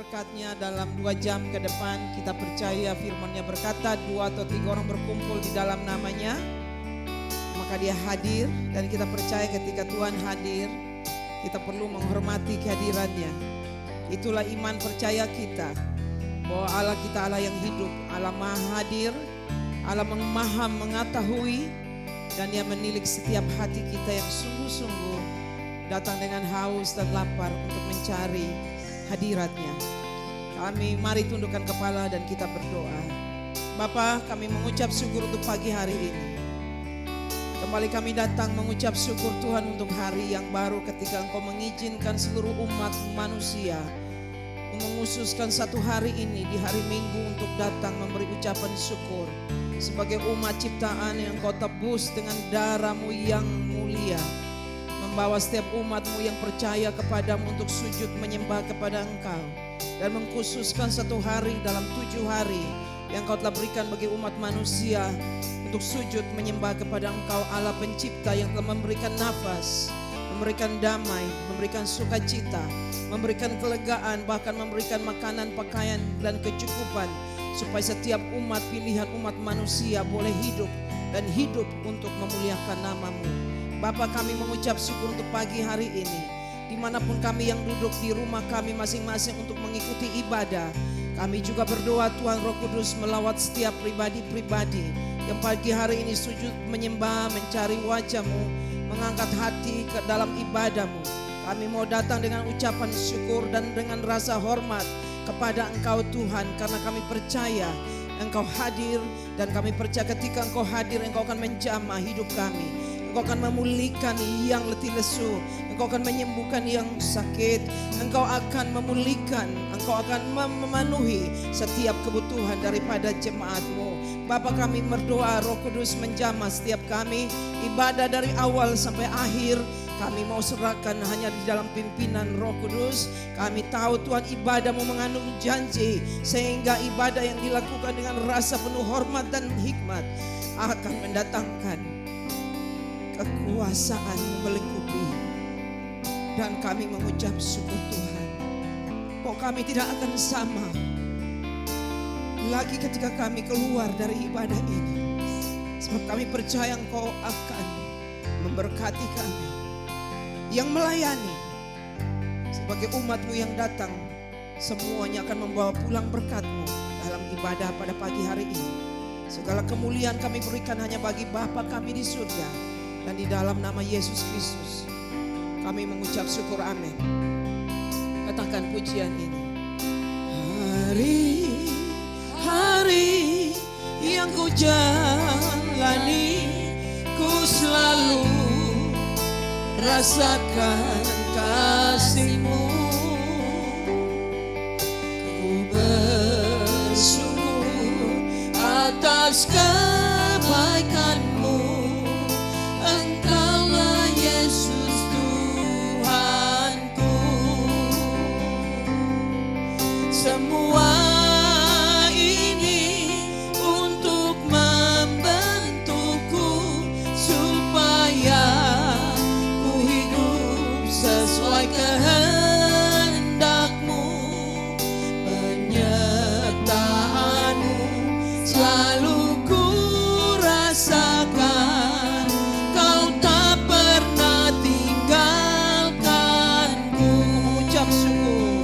berkat-Nya dalam 2 jam ke depan. Kita percaya firman-Nya berkata 2 atau 3 orang berkumpul di dalam nama-Nya, maka Dia hadir. Dan kita percaya ketika Tuhan hadir, kita perlu menghormati kehadiran-Nya. Itulah iman percaya kita, bahwa Allah kita Allah yang hidup, Allah maha hadir, Allah maha mengetahui, dan Dia menilik setiap hati kita yang sungguh-sungguh datang dengan haus dan lapar untuk mencari hadirat-Nya. Kami mari tundukkan kepala dan kita berdoa. Bapa, kami mengucap syukur untuk pagi hari ini. Kembali kami datang mengucap syukur Tuhan untuk hari yang baru ketika Engkau mengizinkan seluruh umat manusia menghususkan satu hari ini di hari Minggu untuk datang memberi ucapan syukur sebagai umat ciptaan yang Engkau tebus dengan darah-Mu yang mulia, membawa setiap umat-Mu yang percaya kepadamu untuk sujud menyembah kepada Engkau, dan mengkhususkan satu hari dalam 7 hari yang Kau telah berikan bagi umat manusia untuk sujud menyembah kepada Engkau, Allah pencipta yang telah memberikan nafas, memberikan damai, memberikan sukacita, memberikan kelegaan, bahkan memberikan makanan, pakaian, dan kecukupan, supaya setiap umat pilihan umat manusia boleh hidup dan hidup untuk memuliakan nama-Mu. Bapa, kami mengucap syukur untuk pagi hari ini, dimanapun kami yang duduk di rumah kami masing-masing untuk mengikuti ibadah. Kami juga berdoa Tuhan Roh Kudus melawat setiap pribadi-pribadi yang pagi hari ini sujud menyembah, mencari wajah-Mu, mengangkat hati ke dalam ibadah-Mu. Kami mau datang dengan ucapan syukur dan dengan rasa hormat kepada Engkau Tuhan, karena kami percaya Engkau hadir, dan kami percaya ketika Engkau hadir, Engkau akan menjamah hidup kami. Engkau akan memulihkan yang letih lesu, Engkau akan menyembuhkan yang sakit, Engkau akan memulihkan, Engkau akan memenuhi setiap kebutuhan daripada jemaat-Mu. Bapa, kami berdoa Roh Kudus menjamah setiap kami, ibadah dari awal sampai akhir kami mau serahkan hanya di dalam pimpinan Roh Kudus. Kami tahu Tuhan ibadah-Mu mengandung janji, sehingga ibadah yang dilakukan dengan rasa penuh hormat dan hikmat akan mendatangkan kekuasaan melingkupi. Dan kami mengucap syukur Tuhan, bahwa kami tidak akan sama lagi ketika kami keluar dari ibadah ini, sebab kami percaya Engkau akan memberkati kami yang melayani sebagai umat-Mu yang datang. Semuanya akan membawa pulang berkat-Mu dalam ibadah pada pagi hari ini. Segala kemuliaan kami berikan hanya bagi Bapa kami di surga, dan di dalam nama Yesus Kristus kami mengucap syukur, amin. Katakan pujian ini. Hari-hari yang ku jalani, ku selalu rasakan kasih-Mu. Ku bersyukur atas kebaikan-Mu. Engkaulah Yesus Tuhanku. Semua ini untuk membentukku supaya sesuai kehendak-Mu. Penyertaan-Mu selalu ku rasakan, Kau tak pernah tinggalkanku. Mengucap syukur,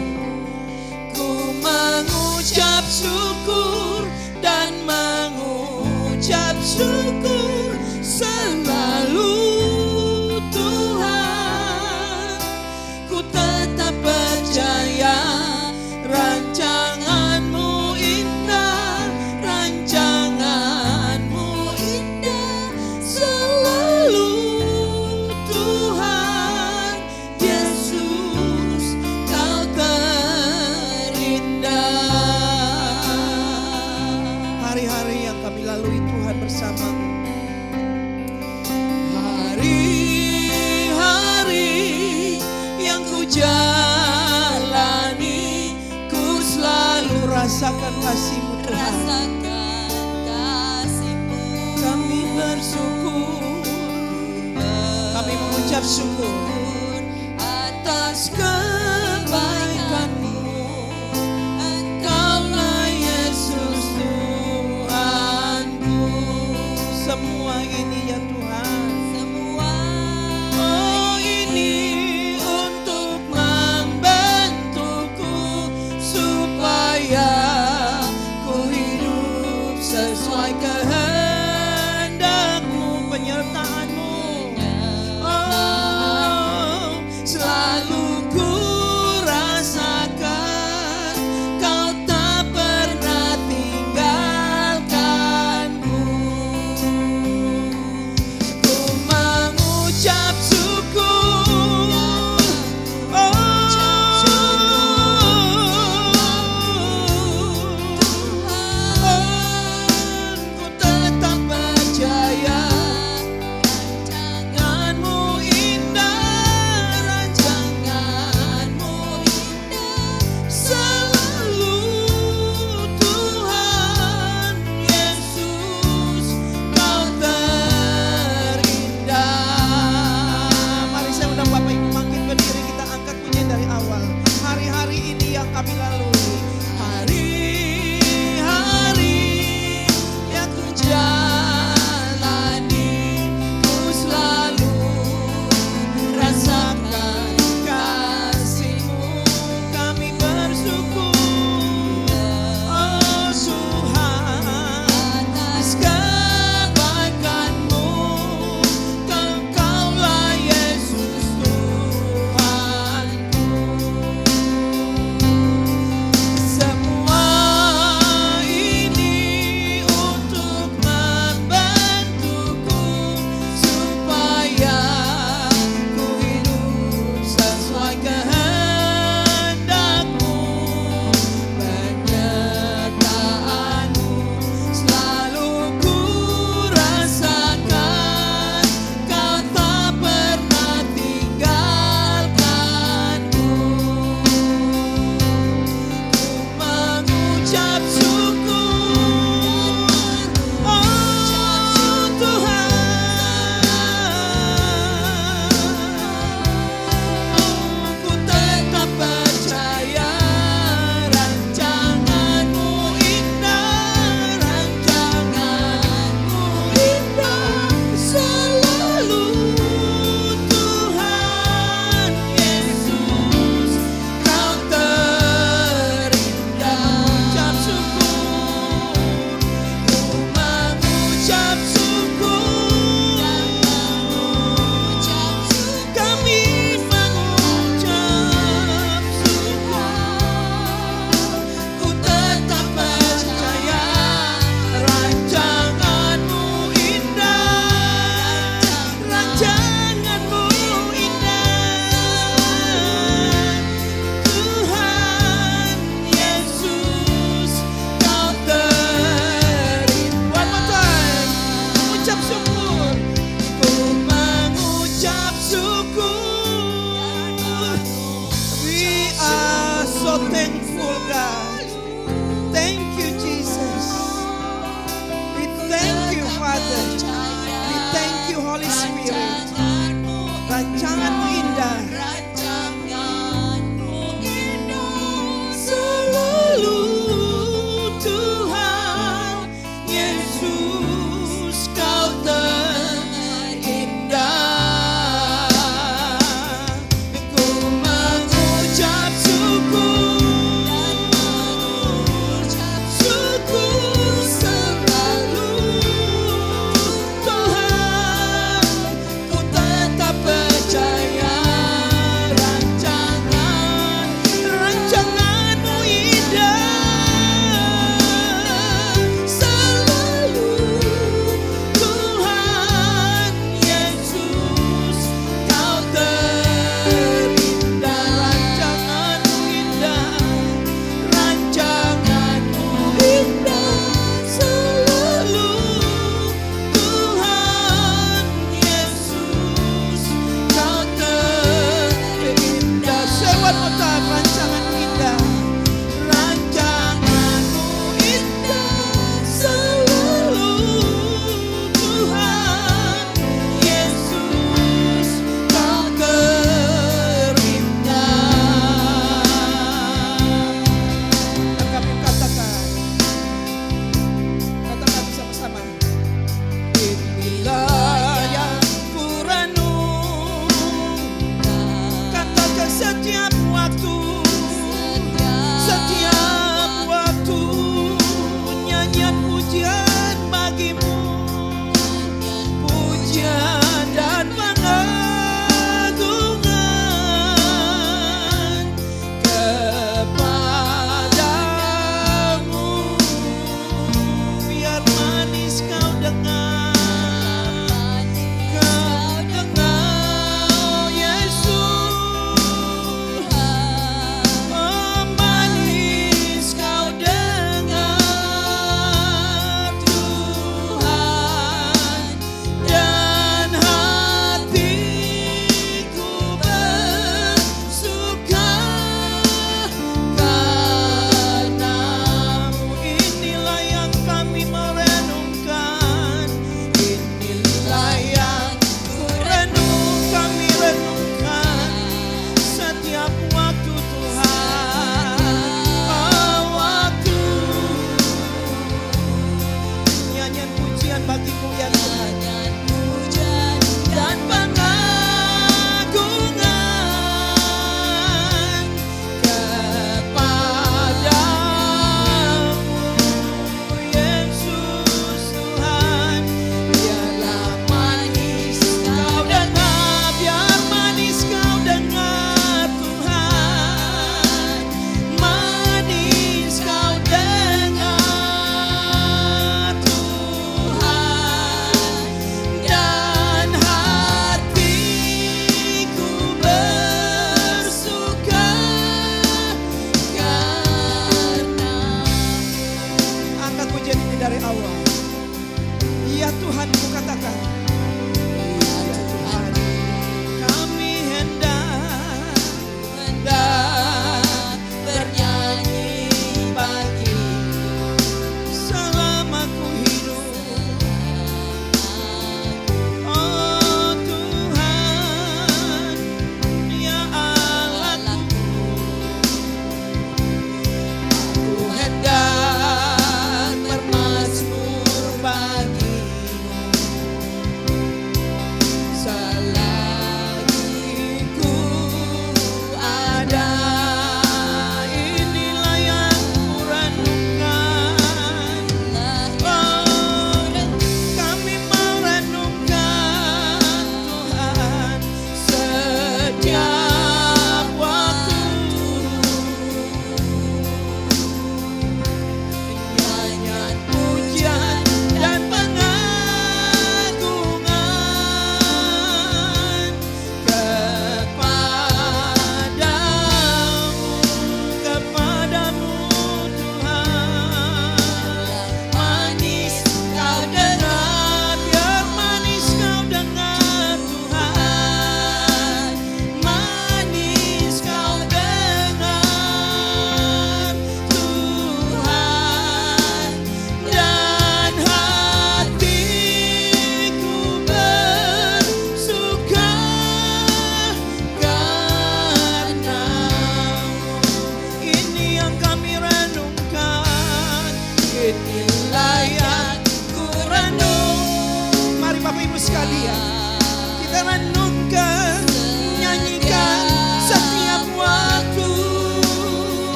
ku mengucap syukur dan mengucap syukur selalu. Percaya rancangan-Mu indah, rancangan-Mu indah selalu Tuhan Yesus, Kau terindah. Hari-hari yang kami lalui Tuhan bersama-Mu, hari-hari yang ku jalani, ku selalu rasakan kasih-Mu Tuhan. Kami bersyukur, kami mengucap syukur atas kebaikan-Mu.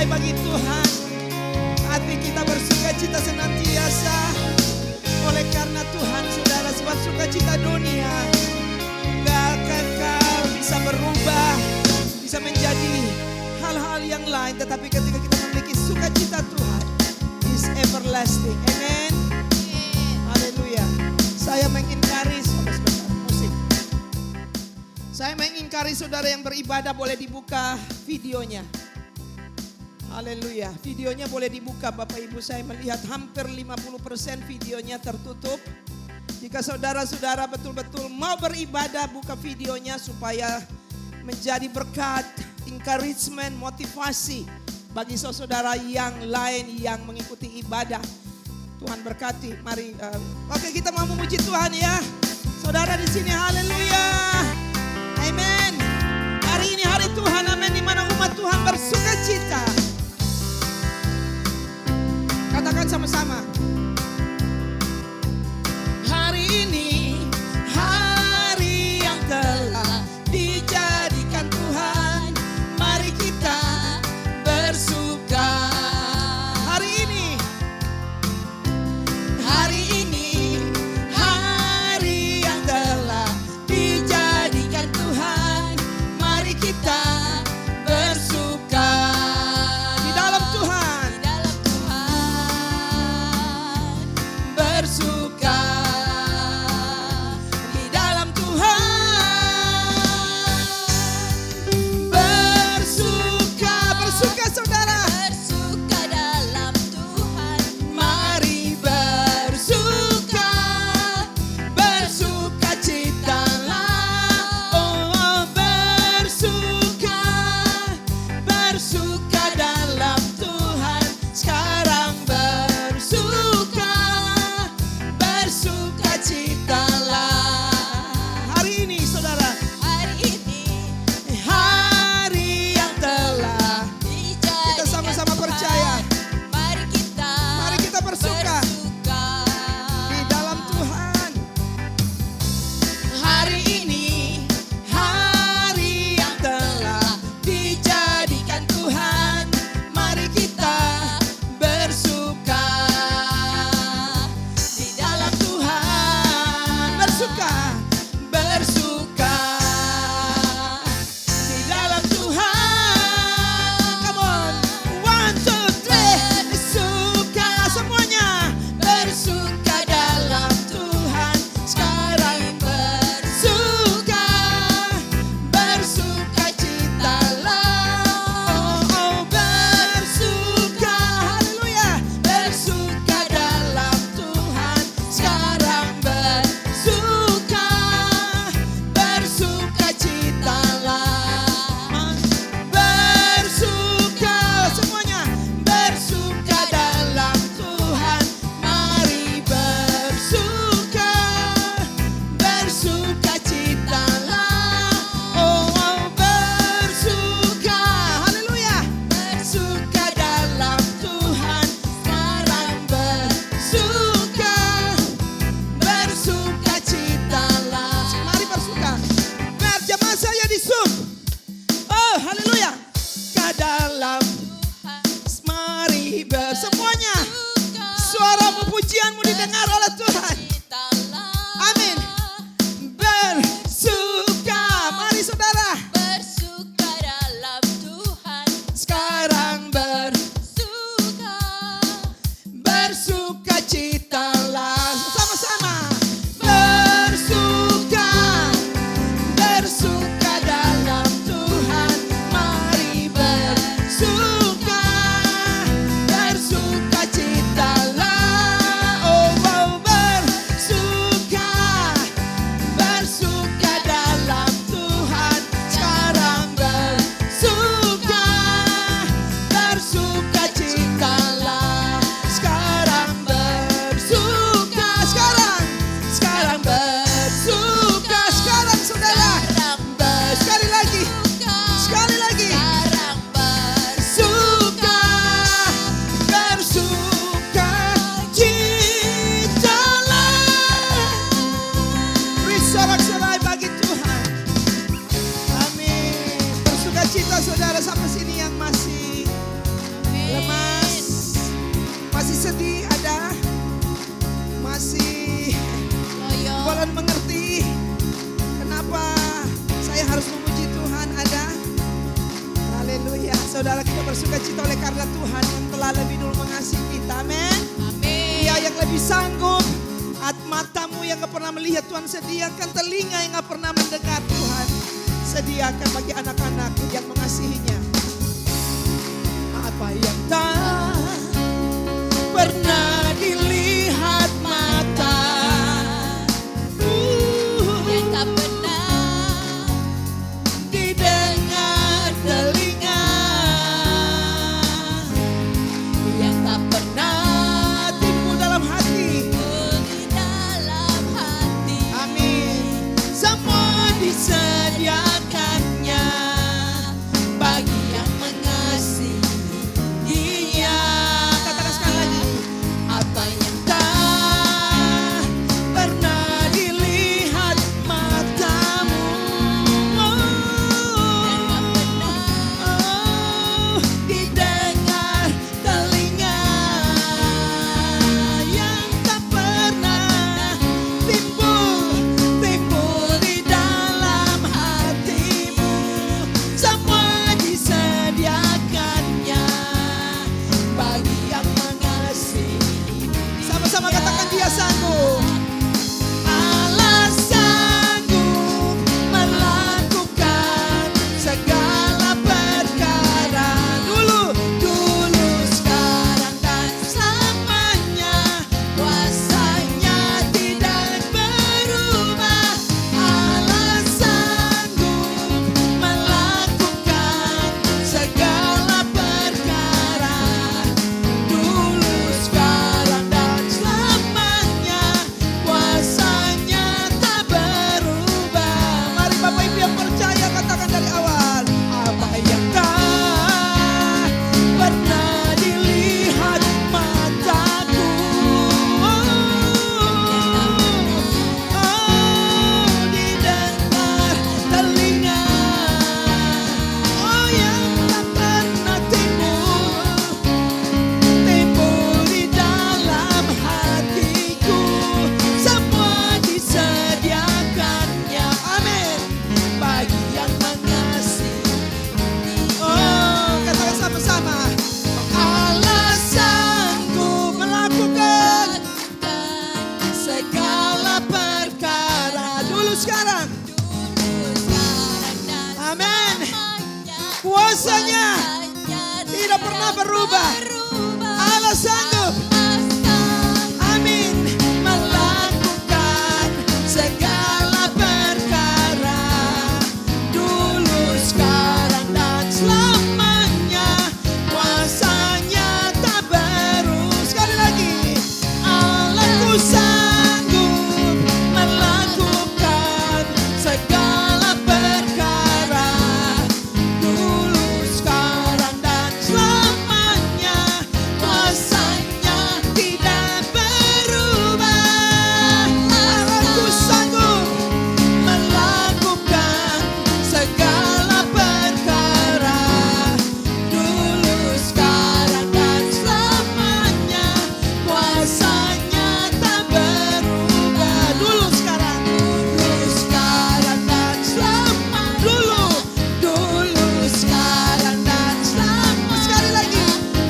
bagi Tuhan. Hati kita bersuka cita senantiasa oleh karena Tuhan, saudara. Sebab sukacita dunia gak kekal, bisa berubah, bisa menjadi hal-hal yang lain. Tetapi ketika kita memiliki sukacita Tuhan, is everlasting. Amen. Haleluya. Saya mengingkari, sebentar, musik. Saya mengingkari saudara yang beribadah, boleh dibuka videonya. Haleluya. Videonya boleh dibuka Bapak Ibu. Saya melihat hampir 50% videonya tertutup. Jika saudara-saudara betul-betul mau beribadah, buka videonya supaya menjadi berkat, encouragement, motivasi bagi saudara yang lain yang mengikuti ibadah. Tuhan berkati. Mari, oke, kita mau memuji Tuhan ya. Saudara di sini, haleluya. Amen. Hari ini hari Tuhan, amin, di mana umat Tuhan bersuka cita. Katakan sama-sama. Hari ini hari yang telah dijadikan Tuhan, mari kita bersuka. Hari ini hari yang telah dijadikan Tuhan, mari kita bersuka. Di dalam Tuhan, bersuka. Di dalam Tuhan, bersuka. Bersuka saudara. Bersuka dalam Tuhan. Mari bersuka. Bersuka citalah. Oh bersuka. Bersuka dalam Tuhan. Sekarang bersuka. Bersuka citalah. Hari ini saudara, Hari ini hari yang telah dijadikan kita sama-sama Tuhan. percaya. Mari kita bersuka di dalam Tuhan. Hari ini hari yang telah dijadikan Tuhan, mari kita bersuka. Di dalam Tuhan, bersuka. Bersuka di dalam Tuhan. Come on, 1, 2, 3. Bersuka semuanya. Bersuka dalam Tuhan. Sekarang bersuka. Bersuka citalah. Oh bersuka. Haleluya. Bersuka dalam Tuhan. Sekarang bersuka. Bersuka citalah. Bersuka semuanya. Bersuka dalam Tuhan. Mari bersuka. Bersuka citalah. Oh bersuka. Haleluya. Bersuka dalam Tuhan. Sekarang bersuka. Bersuka citalah. Mari bersuka. Biar jemaah saya di Zoom. Oh haleluya. Ke dalam. Mari bersemuanya. Suara pujianmu didengar oleh Tuhan. Amin. Bersuka. Mari saudara. Bersuka dalam Tuhan. Sekarang Bersuka. bersuka citalah. Sama-sama. Bersuka. Bersuka dalam Tuhan. Mari bersuka. Bersuka citalah. Oh bersuka. Bersuka dalam Tuhan. Sekarang bersuka. Bersuka citalah. Sekarang bersuka. Sekarang bersuka. Sekarang saudara. Sekali lagi. Sekali lagi. Sekarang Bersuka. Bersuka citalah. Beri sorak-sorai bagi Tuhan. Amin. Bersuka cita saudara sampai sini yang masih kita oleh karena Tuhan yang telah lebih dulu mengasihi kita. Amin. Amin. Dia yang lebih sanggup. Matamu yang gak pernah melihat, Tuhan sediakan. Telinga yang gak pernah mendengar, Tuhan sediakan bagi anak-anak yang mengasihinya. Apa yang tak pernah dilihat mata, Yang tak pernah didengar telinga, Yang tak pernah timbul dalam hati. di dalam hati. Amin. Semua disediakannya bagi yang mengasihi Dia. Katakan sekali lagi. Apa yang tak pernah dilihat matamu, didengar telinga, yang tak pernah timbul di dalam hatimu. Semua disediakannya bagi yang mengasihi. Sama-sama katakan, Dia sanggup. Allah sanggup melakukan segala perkara. Dulu, sekarang dan selamanya. Kuasanya tidak berubah. Allah sanggup melakukan segala perkara. Dulu, sekarang dan selamanya. Kuasanya tak berubah. Mari Bapak Ibu yang percaya katakan dari awal. Apa yang tak pernah dilihat mataku, didengar telinga, yang tak pernah timbul di dalam hatiku. Semua disediakannya, amin, bagi yang mengasihi. Oh, katakan sama-sama. Allah sanggup melakukan segala perkara. Dulu, sekarang, amin. Kuasanya tidak pernah berubah. Allah sanggup, amin, melakukan segala perkara. Dulu, sekarang dan selamanya. Kuasanya tak berubah. Sekali lagi. Allahku sanggup melakukan segala perkara. Dulu, sekarang dan selamanya. Kuasanya tidak berubah. Allahku sanggup melakukan segala perkara. Dulu, sekarang dan selamanya. Kuasanya tak berubah. Dulu, sekarang dan selamanya. Dulu, sekarang dan selamanya. Sekali lagi.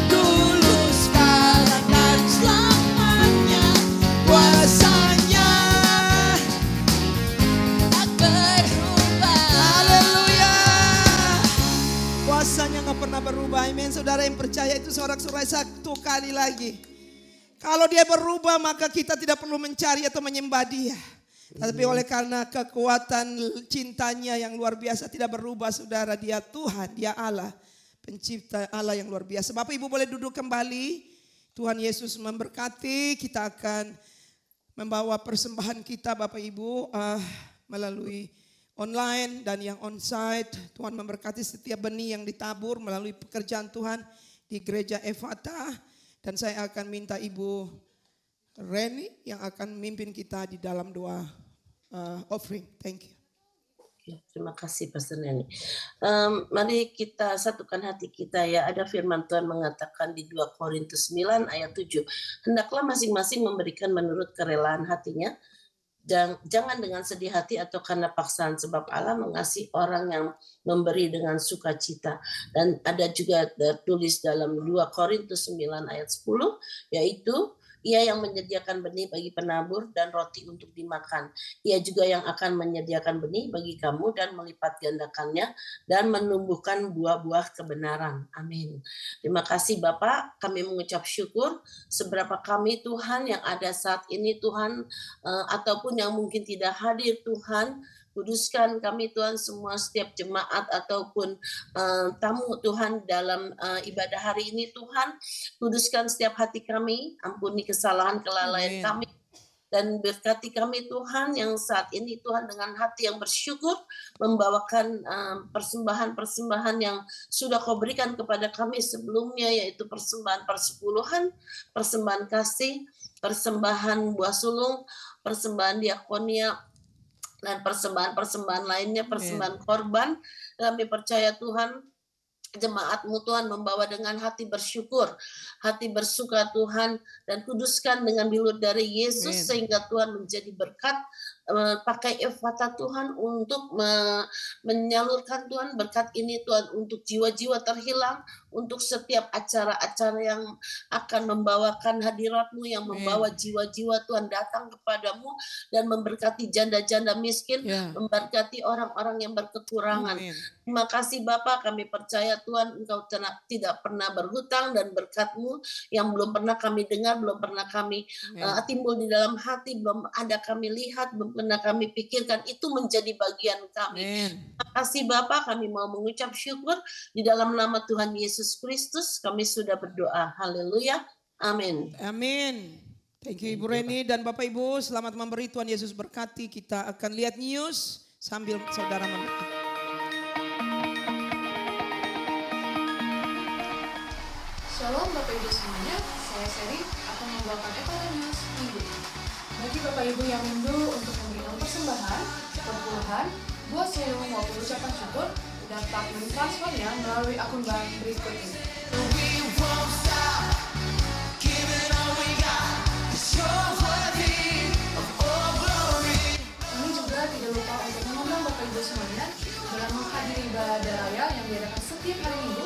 Dulu, sekarang dan selamanya. Kuasanya Tak berubah. haleluya. Kuasanya gak pernah berubah. Amin. Saudara yang percaya itu sorak-sorai satu kali lagi. Kalau Dia berubah maka kita tidak perlu mencari atau menyembah Dia. Tapi oleh karena kekuatan cintanya yang luar biasa tidak berubah, saudara. Dia Tuhan, Dia Allah, pencipta, Allah yang luar biasa. Bapak Ibu boleh duduk kembali. Tuhan Yesus memberkati. Kita akan membawa persembahan kita Bapak Ibu melalui online dan yang onsite. Tuhan memberkati setiap benih yang ditabur melalui pekerjaan Tuhan di Gereja Efata. Dan saya akan minta Ibu Reni yang akan memimpin kita di dalam doa offering. Thank you. Oke, terima kasih Pastor Neni. Mari kita satukan hati kita ya. Ada firman Tuhan mengatakan di 2 Korintus 9 ayat 7. Hendaklah masing-masing memberikan menurut kerelaan hatinya Jangan dengan sedih hati atau karena paksaan, sebab Allah mengasihi orang yang memberi dengan sukacita. Dan ada juga tertulis dalam 2 Korintus 9 ayat 10, yaitu ia yang menyediakan benih bagi penabur dan roti untuk dimakan. Ia juga yang akan menyediakan benih bagi kamu dan melipat gandakannya dan menumbuhkan buah-buah kebenaran. Amin. Terima kasih Bapak, kami mengucap syukur seberapa kami Tuhan yang ada saat ini Tuhan, ataupun yang mungkin tidak hadir Tuhan, kuduskan kami Tuhan semua, setiap jemaat ataupun tamu Tuhan dalam ibadah hari ini Tuhan. Kuduskan setiap hati kami, ampuni kesalahan kelalaian Amin. kami, dan berkati kami Tuhan yang saat ini Tuhan dengan hati yang bersyukur membawakan persembahan-persembahan yang sudah Kau berikan kepada kami sebelumnya, yaitu persembahan persepuluhan, persembahan kasih, persembahan buah sulung, persembahan diakonia, dan persembahan-persembahan lainnya, persembahan korban. Kami percaya Tuhan, jemaat-Mu Tuhan membawa dengan hati bersyukur, hati bersuka Tuhan, dan kuduskan dengan bilut dari Yesus, Amin. sehingga Tuhan menjadi berkat. Pakai Efata Tuhan untuk menyalurkan Tuhan berkat ini Tuhan untuk jiwa-jiwa terhilang, untuk setiap acara-acara yang akan membawakan hadirat-Mu, yang membawa jiwa-jiwa Tuhan datang kepadamu dan memberkati janda-janda miskin, Ya. memberkati orang-orang yang berkekurangan. Amin. Terima kasih Bapak, kami percaya Tuhan Engkau tidak pernah berhutang, dan berkat-Mu yang belum pernah kami dengar, belum pernah kami timbul di dalam hati, belum ada kami lihat, belum pernah kami pikirkan, itu menjadi bagian kami. Amin. Terima kasih Bapak, kami mau mengucap syukur di dalam nama Tuhan Yesus Kristus, kami sudah berdoa. Haleluya. Amin. Amin. Thank you Ibu Reni dan Bapak Ibu, selamat memberi, Tuhan Yesus berkati. Kita akan lihat news sambil saudara mendoa. Shalom Bapak Ibu semuanya, saya Seri akan membawakan Efata News minggu ini. Bagi Bapak Ibu yang rindu untuk memberikan persembahan, perpuluhan, buah sulung maupun ucapan syukur, dapat mentransfernya melalui akun bank berikut ini. Kami juga tidak lupa untuk mengundang Bapak Ibu semuanya dalam menghadiri ibadah raya yang diadakan setiap hari Minggu.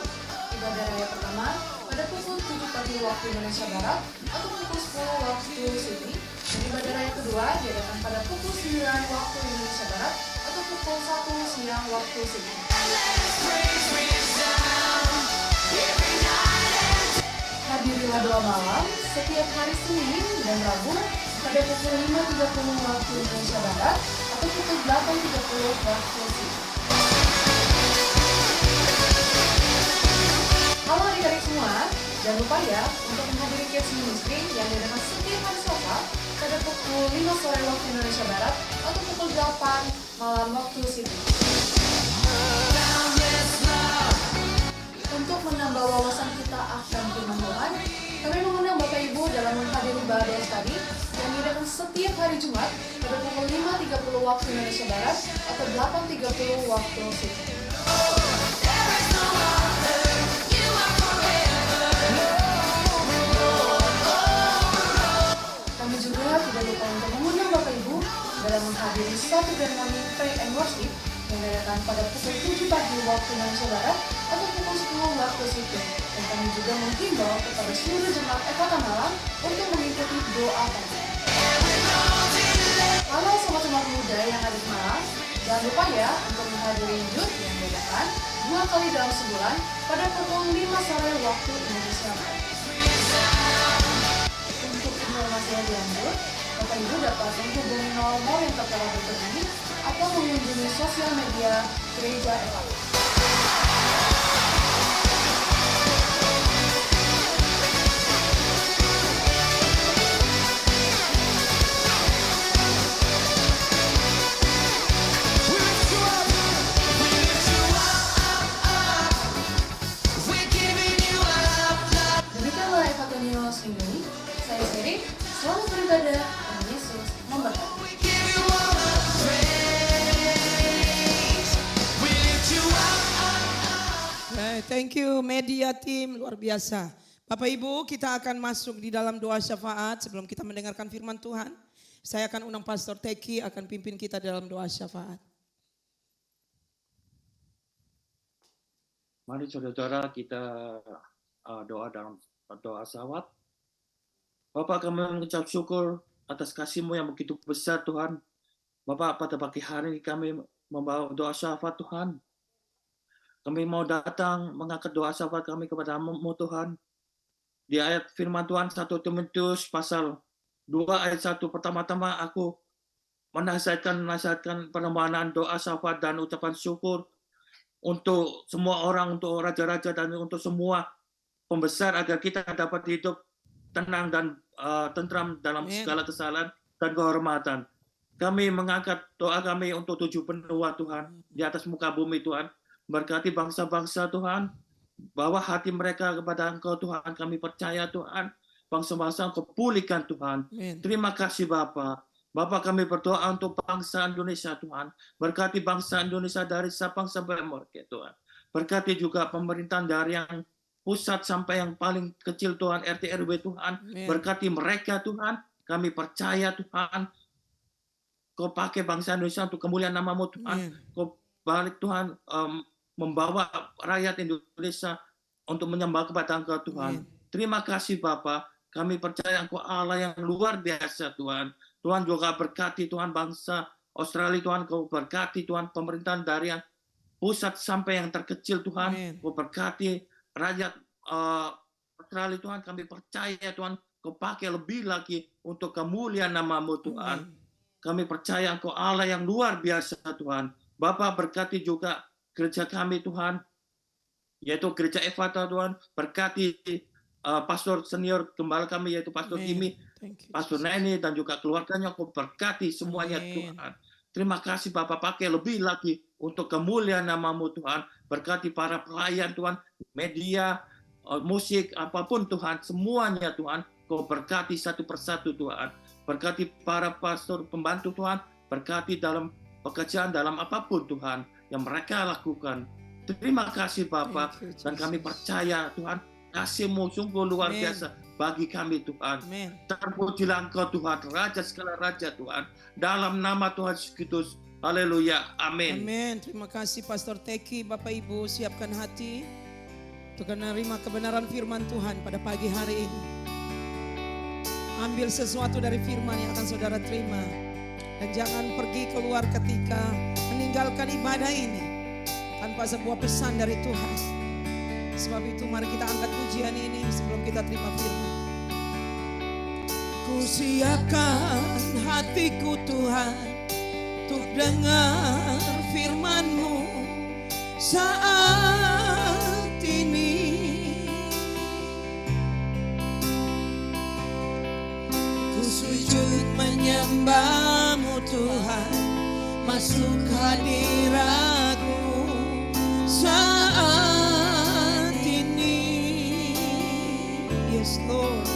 Ibadah raya pertama pada pukul 7 pagi waktu Indonesia Barat atau pukul 10 waktu Sydney. Dan ibadah raya kedua diadakan pada pukul 9 waktu Indonesia Barat atau pukul 1 siang waktu Sydney. Hadirilah doa malam setiap hari Senin dan Rabu pada pukul 5.30 waktu Indonesia Barat atau pukul 8.30 waktu Sydney. Halo adik-adik semua, jangan lupa ya untuk menghadiri Kids Ministry yang diadakan setiap hari Selasa pada pukul 5 sore waktu Indonesia Barat atau pukul 8 malam waktu Sydney. Untuk menambah wawasan kita akan firman Tuhan, kami mengundang Bapak Ibu dalam menghadiri Bible Study yang diadakan setiap hari Jumat pada pukul 5.30 waktu Indonesia Barat atau 8.30 waktu Sydney. Kami juga tidak lupa untuk mengundang Bapak Ibu dalam menghadiri satu band kami Pray and Worship yang diadakan pada pukul 7 pagi waktu Indonesia Barat atau pukul 10 waktu Sydney. Dan kami juga menghimbau kepada seluruh jemaat Efata Malang untuk mengikuti doa kami. Halo sobat-sobat muda yang ada di Malang, jangan lupa ya untuk menghadiri youth yang diadakan 2 kali dalam sebulan pada pukul 5 sore waktu Indonesia Barat. Untuk informasi lebih lanjut, Bapak Ibu dapat menghubungi nomor yang tertera berikut ini atau mengunjungi sosial media Gereja Efata. Demikianlah Efata News minggu ini. Saya Seri, selamat beribadah dan Yesus memberkati. Thank you media team, luar biasa. Bapak Ibu, kita akan masuk di dalam doa syafaat sebelum kita mendengarkan firman Tuhan. Saya akan undang Pastor Teki akan pimpin kita dalam doa syafaat. Mari saudara-saudara kita doa dalam doa syafaat. Bapak, kami mengucap syukur atas kasih-Mu yang begitu besar Tuhan. Bapak, pada pagi hari ini kami membawa doa syafaat Tuhan. Kami mau datang mengangkat doa syafaat kami kepada-Mu Tuhan. Di ayat firman Tuhan 1 Timotius pasal 2 ayat 1, pertama-tama aku menasihatkan permohonan doa syafaat dan ucapan syukur untuk semua orang, untuk raja-raja dan untuk semua pembesar agar kita dapat hidup tenang dan tentram dalam segala kesalahan dan kehormatan. Kami mengangkat doa kami untuk 7 benua Tuhan di atas muka bumi Tuhan. Berkati bangsa-bangsa Tuhan, bawa hati mereka kepada Engkau Tuhan. Kami percaya Tuhan, bangsa-bangsa Engkau pulihkan Tuhan. Terima kasih Bapa. Bapa, kami berdoa untuk bangsa Indonesia Tuhan. Berkati bangsa Indonesia dari Sabang sampai Merauke Tuhan. Berkati juga pemerintahan dari yang pusat sampai yang paling kecil Tuhan, RT RW Tuhan. Berkati mereka Tuhan. Kami percaya Tuhan, Kau pakai bangsa Indonesia untuk kemuliaan nama-Mu Tuhan. Kau balik Tuhan membawa rakyat Indonesia untuk menyembah kepada Engkau Tuhan. Terima kasih Bapa. Kami percaya Engkau Allah yang luar biasa Tuhan. Tuhan juga berkati Tuhan bangsa Australia Tuhan. Kau berkati Tuhan pemerintahan dari yang pusat sampai yang terkecil Tuhan. Kau berkati rakyat Australia Tuhan. Kami percaya Tuhan Kau pakai lebih lagi untuk kemuliaan nama-Mu Tuhan. Kami percaya Engkau Allah yang luar biasa Tuhan. Bapa, berkati juga gereja kami Tuhan, yaitu gereja Efata Tuhan. Berkati pastor senior gembala kami yaitu Pastor Jimmy, Pastor Neni dan juga keluarganya. Kau berkati semuanya Tuhan. Terima kasih Bapak, pakai lebih lagi untuk kemuliaan nama-Mu Tuhan. Berkati para pelayan Tuhan, media, musik, apapun Tuhan, semuanya Tuhan. Kau berkati satu persatu Tuhan. Berkati para pastor pembantu Tuhan. Berkati dalam pekerjaan, dalam apapun Tuhan yang mereka lakukan. Terima kasih Bapak, dan kami percaya Tuhan, kasih-Mu sungguh luar biasa bagi kami Tuhan. Terpujilah Engkau Tuhan, Raja segala Raja Tuhan. Dalam nama Tuhan Yesus Kristus. Haleluya. Amin. Amin. Terima kasih Pastor Teki. Bapak Ibu siapkan hati untuk menerima kebenaran firman Tuhan pada pagi hari ini. Ambil sesuatu dari firman yang akan saudara terima. Dan jangan pergi keluar ketika meninggalkan ibadah ini tanpa sebuah pesan dari Tuhan. Sebab itu mari kita angkat pujian ini sebelum kita terima firman. Ku siapkan hatiku Tuhan untuk dengar firman-Mu saat ini. Ku sujud menyembah-Mu Tuhan, masuk hadirat-Mu saat ini. Yes Lord.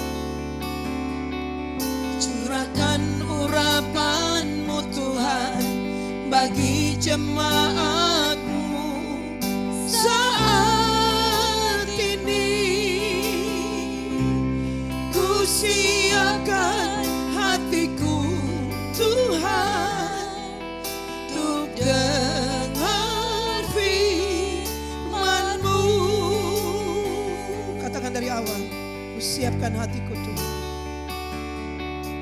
Curahkan urapan-Mu Tuhan bagi jemaat-Mu saat ini. Ku siapkan hatiku Tuhan untuk dengar firman-Mu. Katakan dari awal, ku siapkan hatiku Tuhan.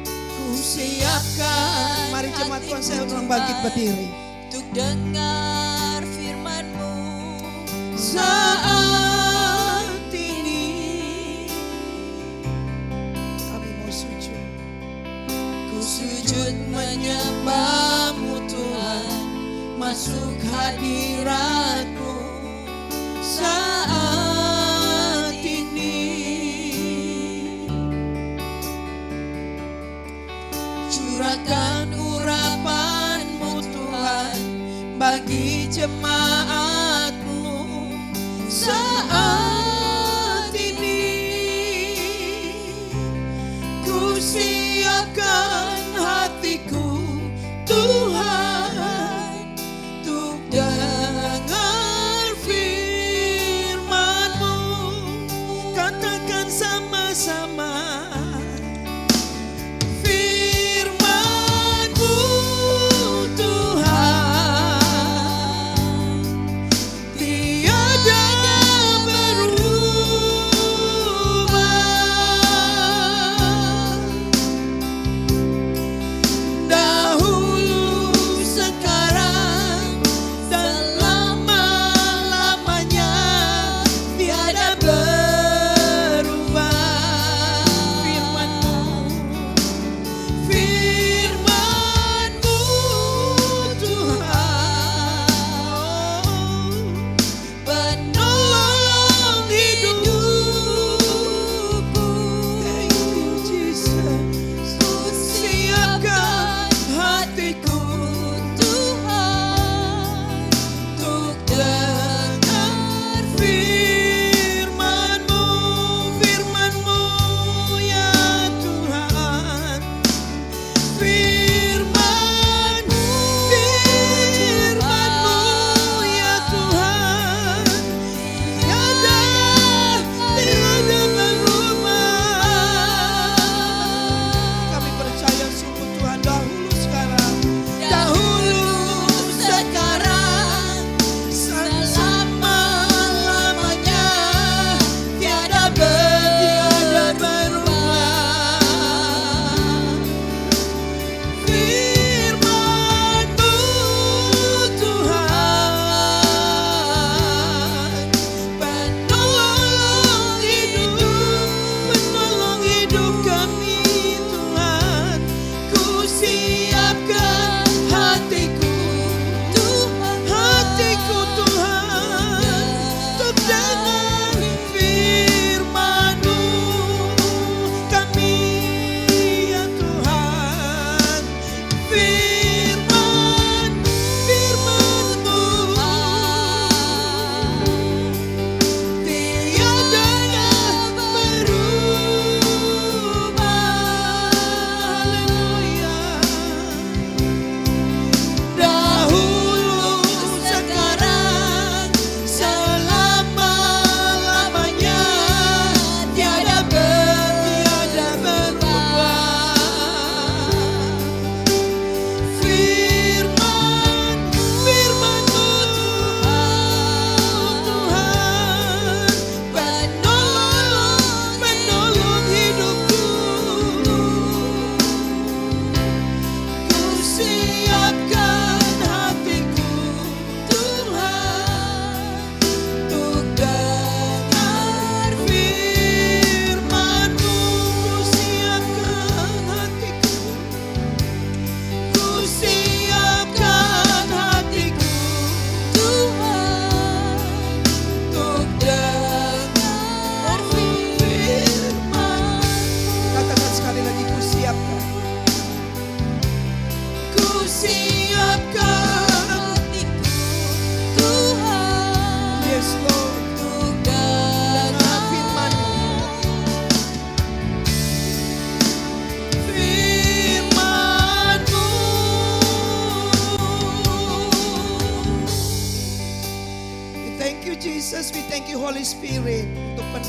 Ku siapkan. Mari jemaat Tuhan, saya ulang bangkit berdiri untuk dengar firman-Mu saat ini. Kami mau sujud. Ku sujud menyembah-Mu Tuhan, masuk hadirat-Mu Saat ini curahkan urapan-Mu Tuhan bagi jemaat-Mu saat ini. Ku siapkan hatiku Tuhan untuk dengar firman-Mu. Katakan sama-sama, firman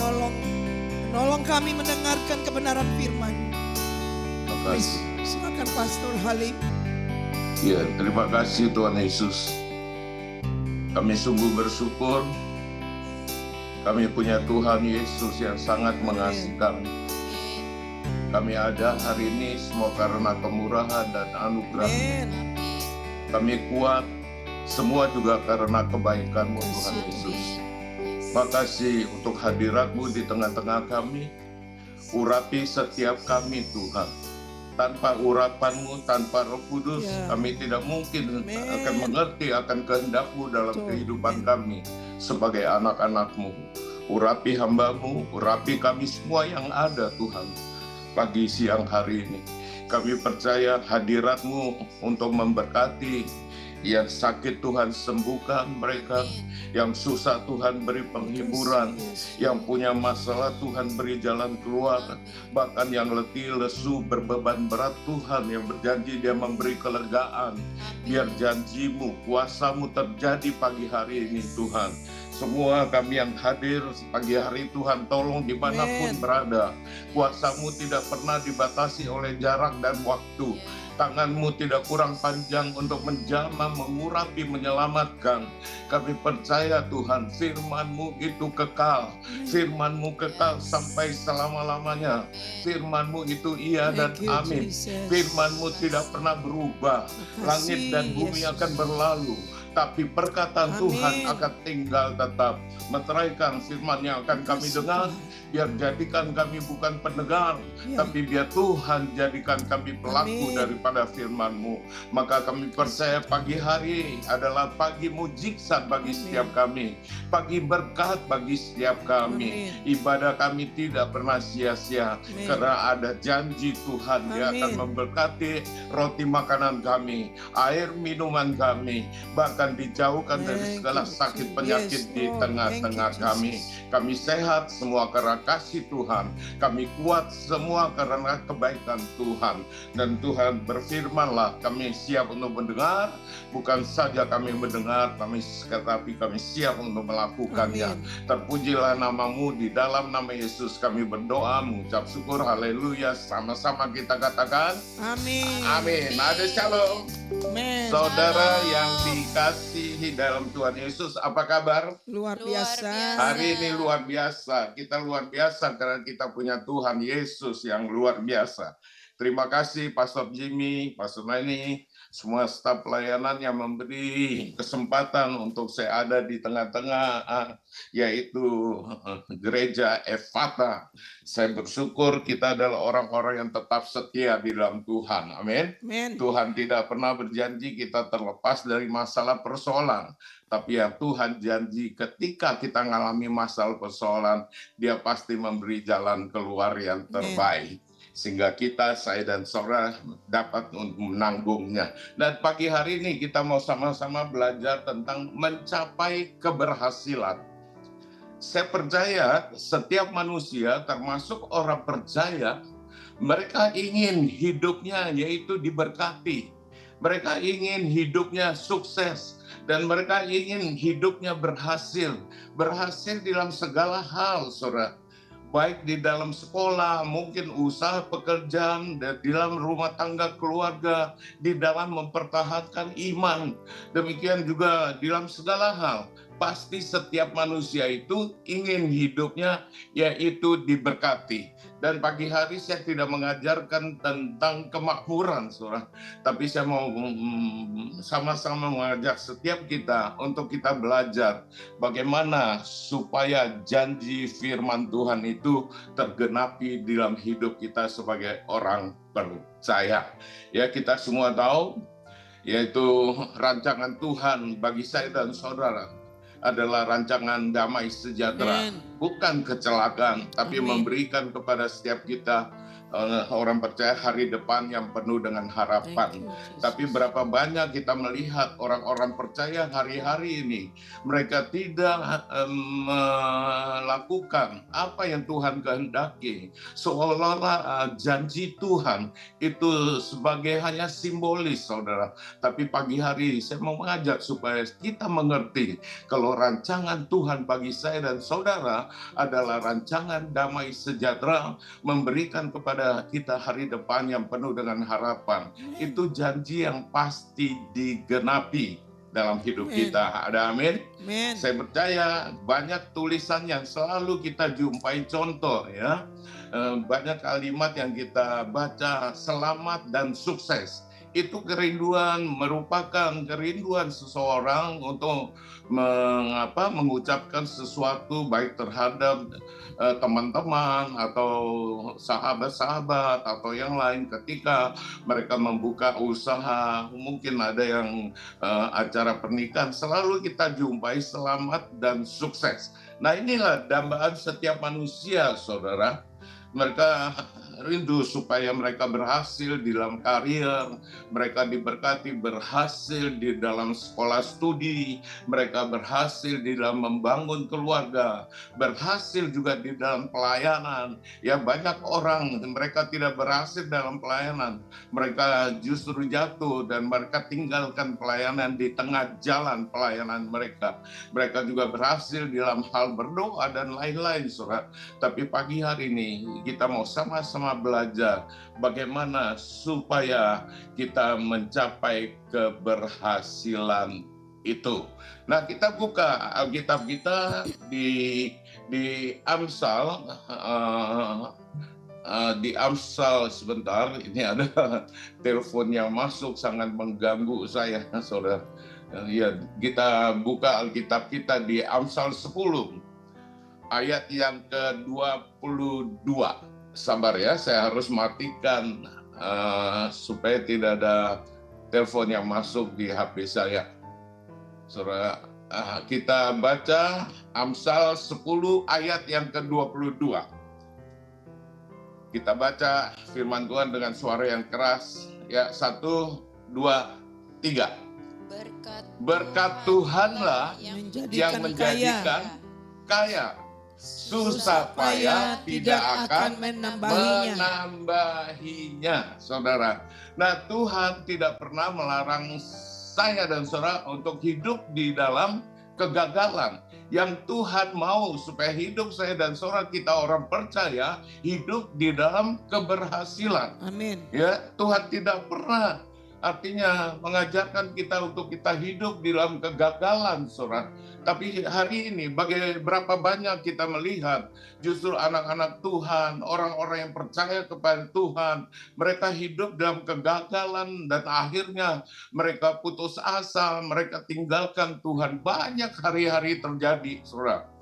menolong kami mendengarkan kebenaran firman. Terima kasih. Silakan Pastor Halim. Ya, terima kasih Tuhan Yesus. Kami sungguh bersyukur kami punya Tuhan Yesus yang sangat mengasihi kami. Kami ada hari ini semua karena kemurahan dan anugerah. Amin. Kami kuat semua juga karena kebaikan-Mu Tuhan Yesus. Makasih untuk hadirat-Mu di tengah-tengah kami. Urapi setiap kami Tuhan. Tanpa urapan-Mu, tanpa Roh Kudus, kami tidak mungkin akan mengerti akan kehendak-Mu dalam kehidupan kami sebagai anak-anak-Mu. Urapi hamba-Mu, urapi kami semua yang ada Tuhan. Pagi siang hari ini kami percaya hadirat-Mu untuk memberkati. Yang sakit Tuhan sembuhkan mereka, yang susah Tuhan beri penghiburan, yang punya masalah Tuhan beri jalan keluar, bahkan yang letih, lesu, berbeban berat Tuhan yang berjanji Dia memberi kelegaan. Biar janji-Mu, kuasa-Mu terjadi pagi hari ini Tuhan. Semua kami yang hadir pagi hari Tuhan, tolong dimanapun berada, kuasa-Mu tidak pernah dibatasi oleh jarak dan waktu. Tangan-Mu tidak kurang panjang untuk menjamah, mengurapi, menyelamatkan. Kami percaya Tuhan, firman-Mu itu kekal. Firman-Mu kekal sampai selama-lamanya. Firman-Mu itu iya dan amin. Firman-Mu tidak pernah berubah. Langit dan bumi akan berlalu, tapi perkataan Tuhan akan tinggal tetap. Meteraikan firman yang akan kami dengar, biar jadikan kami bukan pendengar, tapi biar Tuhan jadikan kami pelaku daripada firman-Mu. Maka kami percaya pagi hari adalah pagi mujizat bagi setiap kami, pagi berkat bagi setiap kami. Ibadah kami tidak pernah sia-sia, karena ada janji Tuhan. Dia akan memberkati roti makanan kami, air minuman kami, bahkan dijauhkan dari segala sakit penyakit di tengah-tengah kami. Kami sehat semua karena kasih Tuhan. Kami kuat semua karena kebaikan Tuhan. Dan Tuhan berfirmanlah, kami siap untuk mendengar. Bukan saja kami mendengar, tetapi kami siap untuk melakukannya. Terpujilah nama-Mu, di dalam nama Yesus kami berdoa, mengucap syukur, haleluya. Sama-sama kita katakan Amin. amin. Ada shalom. Amin. Saudara yang dikasihi dalam Tuhan Yesus, apa kabar? Luar biasa. Hari ini luar biasa. Kita luar biasa karena kita punya Tuhan Yesus yang luar biasa. Terima kasih Pastor Jimmy, Pastor Nani, semua staf pelayanan yang memberi kesempatan untuk saya ada di tengah-tengah, yaitu Gereja Efata. Saya bersyukur kita adalah orang-orang yang tetap setia di dalam Tuhan. Amin. Tuhan tidak pernah berjanji kita terlepas dari masalah persoalan. Tapi yang Tuhan janji ketika kita mengalami masalah persoalan, Dia pasti memberi jalan keluar yang terbaik. Sehingga kita, saya dan saudara dapat menanggungnya. Dan pagi hari ini kita mau sama-sama belajar tentang mencapai keberhasilan. Saya percaya setiap manusia, termasuk orang percaya, mereka ingin hidupnya yaitu diberkati. Mereka ingin hidupnya sukses. Dan mereka ingin hidupnya berhasil. Berhasil dalam segala hal, saudara. Baik di dalam sekolah, mungkin usaha pekerjaan, di dalam rumah tangga keluarga, di dalam mempertahankan iman. Demikian juga di dalam segala hal. Pasti setiap manusia itu ingin hidupnya yaitu diberkati. Dan pagi hari saya tidak mengajarkan tentang kemakmuran, saudara. Tapi saya mau sama-sama mengajak setiap kita untuk kita belajar bagaimana supaya janji firman Tuhan itu tergenapi di dalam hidup kita sebagai orang percaya. Ya, kita semua tahu, yaitu rancangan Tuhan bagi saya dan saudara adalah rancangan damai sejahtera, bukan kecelakaan, tapi memberikan kepada setiap kita orang percaya hari depan yang penuh dengan harapan. Tapi berapa banyak kita melihat orang-orang percaya hari-hari ini, mereka tidak melakukan apa yang Tuhan kehendaki. Seolah-olah janji Tuhan itu sebagai hanya simbolis, saudara. Tapi pagi hari saya mau mengajak supaya kita mengerti kalau bahwa rancangan Tuhan bagi saya dan saudara adalah rancangan damai sejahtera, memberikan kepada kita hari depan yang penuh dengan harapan. Itu janji yang pasti digenapi dalam hidup kita. Ada amin? Amen. Saya percaya banyak tulisan yang selalu kita jumpai, contoh ya. Banyak kalimat yang kita baca, selamat dan sukses. Itu kerinduan, merupakan kerinduan seseorang untuk mengucapkan sesuatu baik terhadap teman-teman atau sahabat-sahabat atau yang lain ketika mereka membuka usaha, mungkin ada yang acara pernikahan, selalu kita jumpai selamat dan sukses. Nah, inilah dambaan setiap manusia, saudara. Mereka rindu supaya mereka berhasil di dalam karir, mereka diberkati berhasil di dalam sekolah studi, mereka berhasil di dalam membangun keluarga, berhasil juga di dalam pelayanan. Ya, banyak orang mereka tidak berhasil dalam pelayanan, mereka justru jatuh dan mereka tinggalkan pelayanan di tengah jalan pelayanan mereka. Mereka juga berhasil di dalam hal berdoa dan lain-lain, saudara. Tapi pagi hari ini kita mau sama-sama belajar bagaimana supaya kita mencapai keberhasilan itu. Nah, kita buka Alkitab kita di Amsal, di Amsal sebentar. Ini ada telepon yang masuk sangat mengganggu saya, saudara. Ya, kita buka Alkitab kita di Amsal 10 ayat yang ke-22. Sabar ya, saya harus matikan supaya tidak ada telepon yang masuk di HP saya. Saudara, kita baca Amsal 10 ayat yang ke-22. Kita baca firman Tuhan dengan suara yang keras. Ya, 1, 2, 3. Berkat Tuhanlah yang menjadikan kaya. Susah payah tidak akan menambahinya, saudara. Nah, Tuhan tidak pernah melarang saya dan saudara untuk hidup di dalam kegagalan. Yang Tuhan mau supaya hidup saya dan saudara, kita orang percaya, hidup di dalam keberhasilan. Amin. Ya, Tuhan tidak pernah artinya mengajarkan kita untuk kita hidup di dalam kegagalan, saudara. Tapi hari ini berapa banyak kita melihat justru anak-anak Tuhan, orang-orang yang percaya kepada Tuhan, mereka hidup dalam kegagalan dan akhirnya mereka putus asa, mereka tinggalkan Tuhan. Banyak hari-hari terjadi, saudara.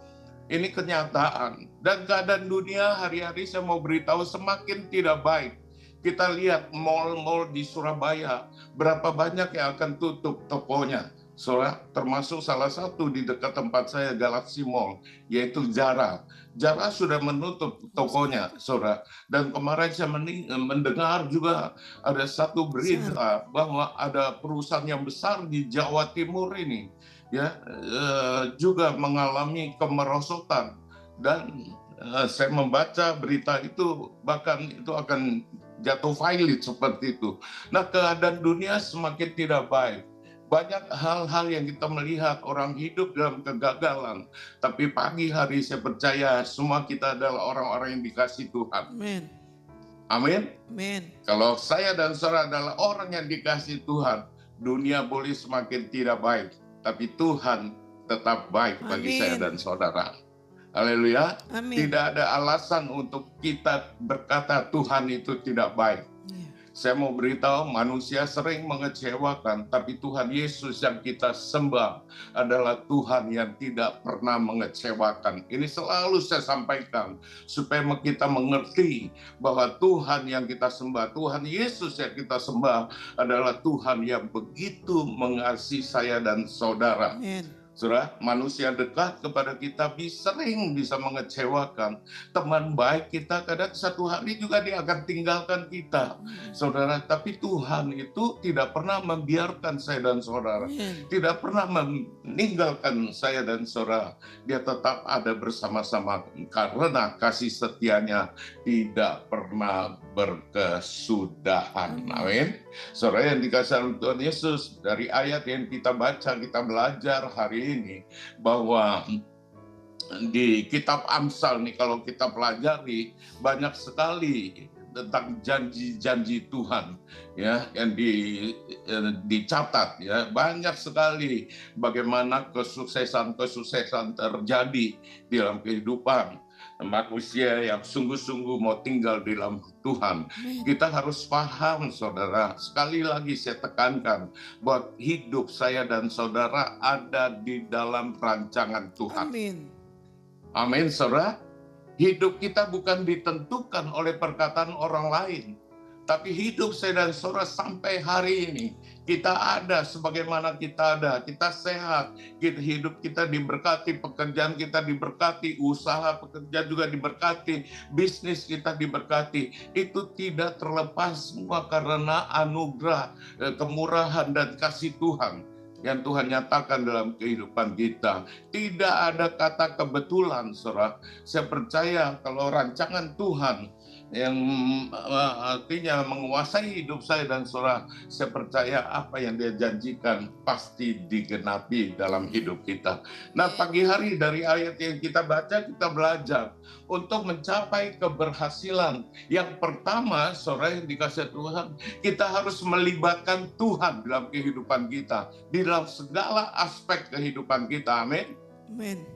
Ini kenyataan. Dan keadaan dunia hari-hari saya mau beritahu semakin tidak baik. Kita lihat mal-mal di Surabaya, berapa banyak yang akan tutup tokonya. Saudara, termasuk salah satu di dekat tempat saya, Galaxy Mall, yaitu Zara. Zara sudah menutup tokonya, saudara. Dan kemarin saya mendengar juga ada satu berita bahwa ada perusahaan yang besar di Jawa Timur ini, ya, juga mengalami kemerosotan. Dan saya membaca berita itu, bahkan itu akan jatuh violet seperti itu. Nah, keadaan dunia semakin tidak baik. Banyak hal-hal yang kita melihat orang hidup dalam kegagalan. Tapi pagi hari saya percaya semua kita adalah orang-orang yang dikasih Tuhan. Amin. Amin. Amin. Kalau saya dan saudara adalah orang yang dikasih Tuhan, dunia boleh semakin tidak baik, tapi Tuhan tetap baik bagi saya dan saudara. Haleluya. Amin. Tidak ada alasan untuk kita berkata Tuhan itu tidak baik. Saya mau beritahu, manusia sering mengecewakan, tapi Tuhan Yesus yang kita sembah adalah Tuhan yang tidak pernah mengecewakan. Ini selalu saya sampaikan, supaya kita mengerti bahwa Tuhan yang kita sembah, Tuhan Yesus yang kita sembah adalah Tuhan yang begitu mengasihi saya dan saudara. Amen. Saudara, manusia dekat kepada kita sering bisa mengecewakan. Teman baik kita kadang satu hari juga dia akan tinggalkan kita, saudara. Tapi Tuhan itu tidak pernah membiarkan saya dan saudara, tidak pernah meninggalkan saya dan saudara. Dia tetap ada bersama-sama karena kasih setianya tidak pernah berkesudahan. Amin. Saudara yang dikasihi Tuhan Yesus, dari ayat yang kita baca, kita belajar hari hari ini bahwa di kitab Amsal nih kalau kita pelajari banyak sekali tentang janji-janji Tuhan ya yang dicatat ya, banyak sekali bagaimana kesuksesan terjadi di dalam kehidupan manusia yang sungguh-sungguh mau tinggal di dalam Tuhan. Kita harus paham, saudara, sekali lagi saya tekankan bahwa hidup saya dan saudara ada di dalam rancangan Tuhan. Amin. Amin, saudara. Hidup kita bukan ditentukan oleh perkataan orang lain. Tapi hidup saya dan saudara sampai hari ini, kita ada sebagaimana kita ada. Kita sehat, hidup kita diberkati, pekerjaan kita diberkati, usaha pekerjaan juga diberkati, bisnis kita diberkati. Itu tidak terlepas semua karena anugerah, kemurahan dan kasih Tuhan yang Tuhan nyatakan dalam kehidupan kita. Tidak ada kata kebetulan, saudara. Saya percaya kalau rancangan Tuhan yang artinya menguasai hidup saya dan saudara, saya percaya apa yang Dia janjikan pasti digenapi dalam hidup kita. Nah, pagi hari dari ayat yang kita baca, kita belajar untuk mencapai keberhasilan. Yang pertama, saudara yang dikasihi Tuhan, kita harus melibatkan Tuhan dalam kehidupan kita, di dalam segala aspek kehidupan kita. Amin. Amin.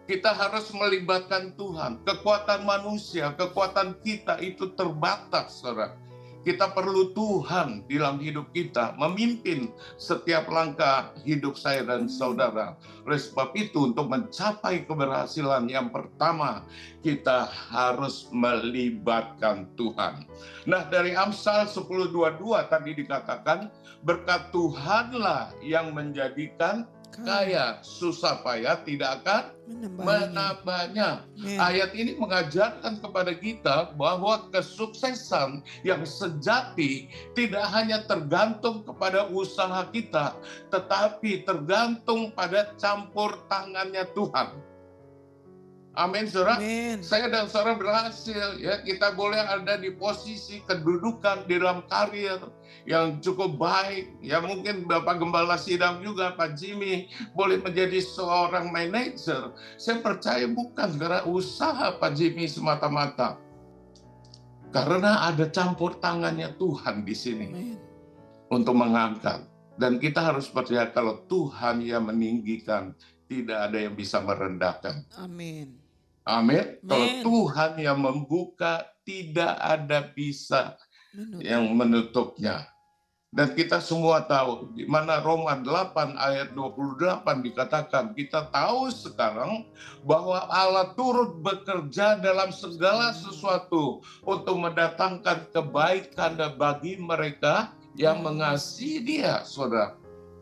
Kita harus melibatkan Tuhan. Kekuatan manusia, kekuatan kita itu terbatas, saudara. Kita perlu Tuhan di dalam hidup kita, memimpin setiap langkah hidup saya dan saudara. Oleh sebab itu, untuk mencapai keberhasilan yang pertama, kita harus melibatkan Tuhan. Nah, dari Amsal 10:22 tadi dikatakan, berkat Tuhanlah yang menjadikan kaya, susah payah tidak akan menambahnya. Ayat ini mengajarkan kepada kita bahwa kesuksesan yang sejati tidak hanya tergantung kepada usaha kita, tetapi tergantung pada campur tangannya Tuhan. Amin, saudara. Saya dan saudara berhasil, ya, kita boleh ada di posisi kedudukan di dalam karir yang cukup baik. Ya, mungkin Bapak Gembala Sidang juga, Pak Jimmy, boleh menjadi seorang manajer. Saya percaya bukan karena usaha Pak Jimmy semata-mata, karena ada campur tangannya Tuhan di sini untuk mengangkat. Dan kita harus percaya kalau Tuhan yang meninggikan, tidak ada yang bisa merendahkan. Amin. Amin. Kalau Tuhan yang membuka, tidak ada bisa yang menutupnya. Dan kita semua tahu, di mana Roma 8 ayat 28 dikatakan, kita tahu sekarang bahwa Allah turut bekerja dalam segala sesuatu untuk mendatangkan kebaikan bagi mereka yang mengasihi Dia, saudara.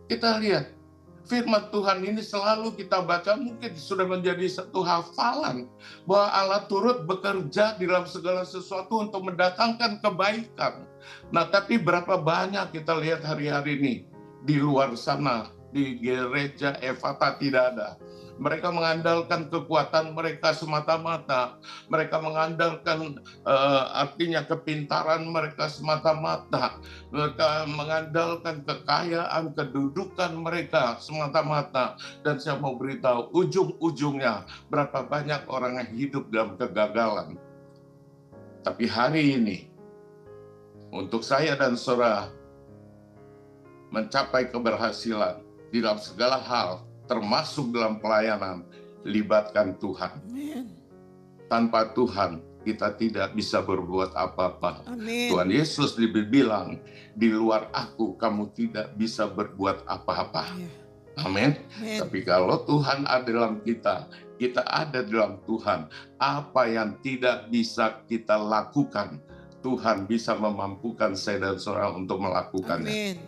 Kita lihat, firman Tuhan ini selalu kita baca, mungkin sudah menjadi satu hafalan bahwa Allah turut bekerja di dalam segala sesuatu untuk mendatangkan kebaikan. Nah, tapi berapa banyak kita lihat hari-hari ini di luar sana, di gereja Efata tidak ada. Mereka mengandalkan kekuatan mereka semata-mata. Mereka mengandalkan artinya kepintaran mereka semata-mata. Mereka mengandalkan kekayaan, kedudukan mereka semata-mata. Dan saya mau beritahu, ujung-ujungnya berapa banyak orang yang hidup dalam kegagalan. Tapi hari ini, untuk saya dan saudara mencapai keberhasilan di dalam segala hal, termasuk dalam pelayanan, libatkan Tuhan. Tanpa Tuhan, kita tidak bisa berbuat apa-apa. Tuhan Yesus bilang, di luar aku, kamu tidak bisa berbuat apa-apa. Amin. Tapi kalau Tuhan ada dalam kita, kita ada dalam Tuhan. Apa yang tidak bisa kita lakukan, Tuhan bisa memampukan saya dan saudara untuk melakukannya.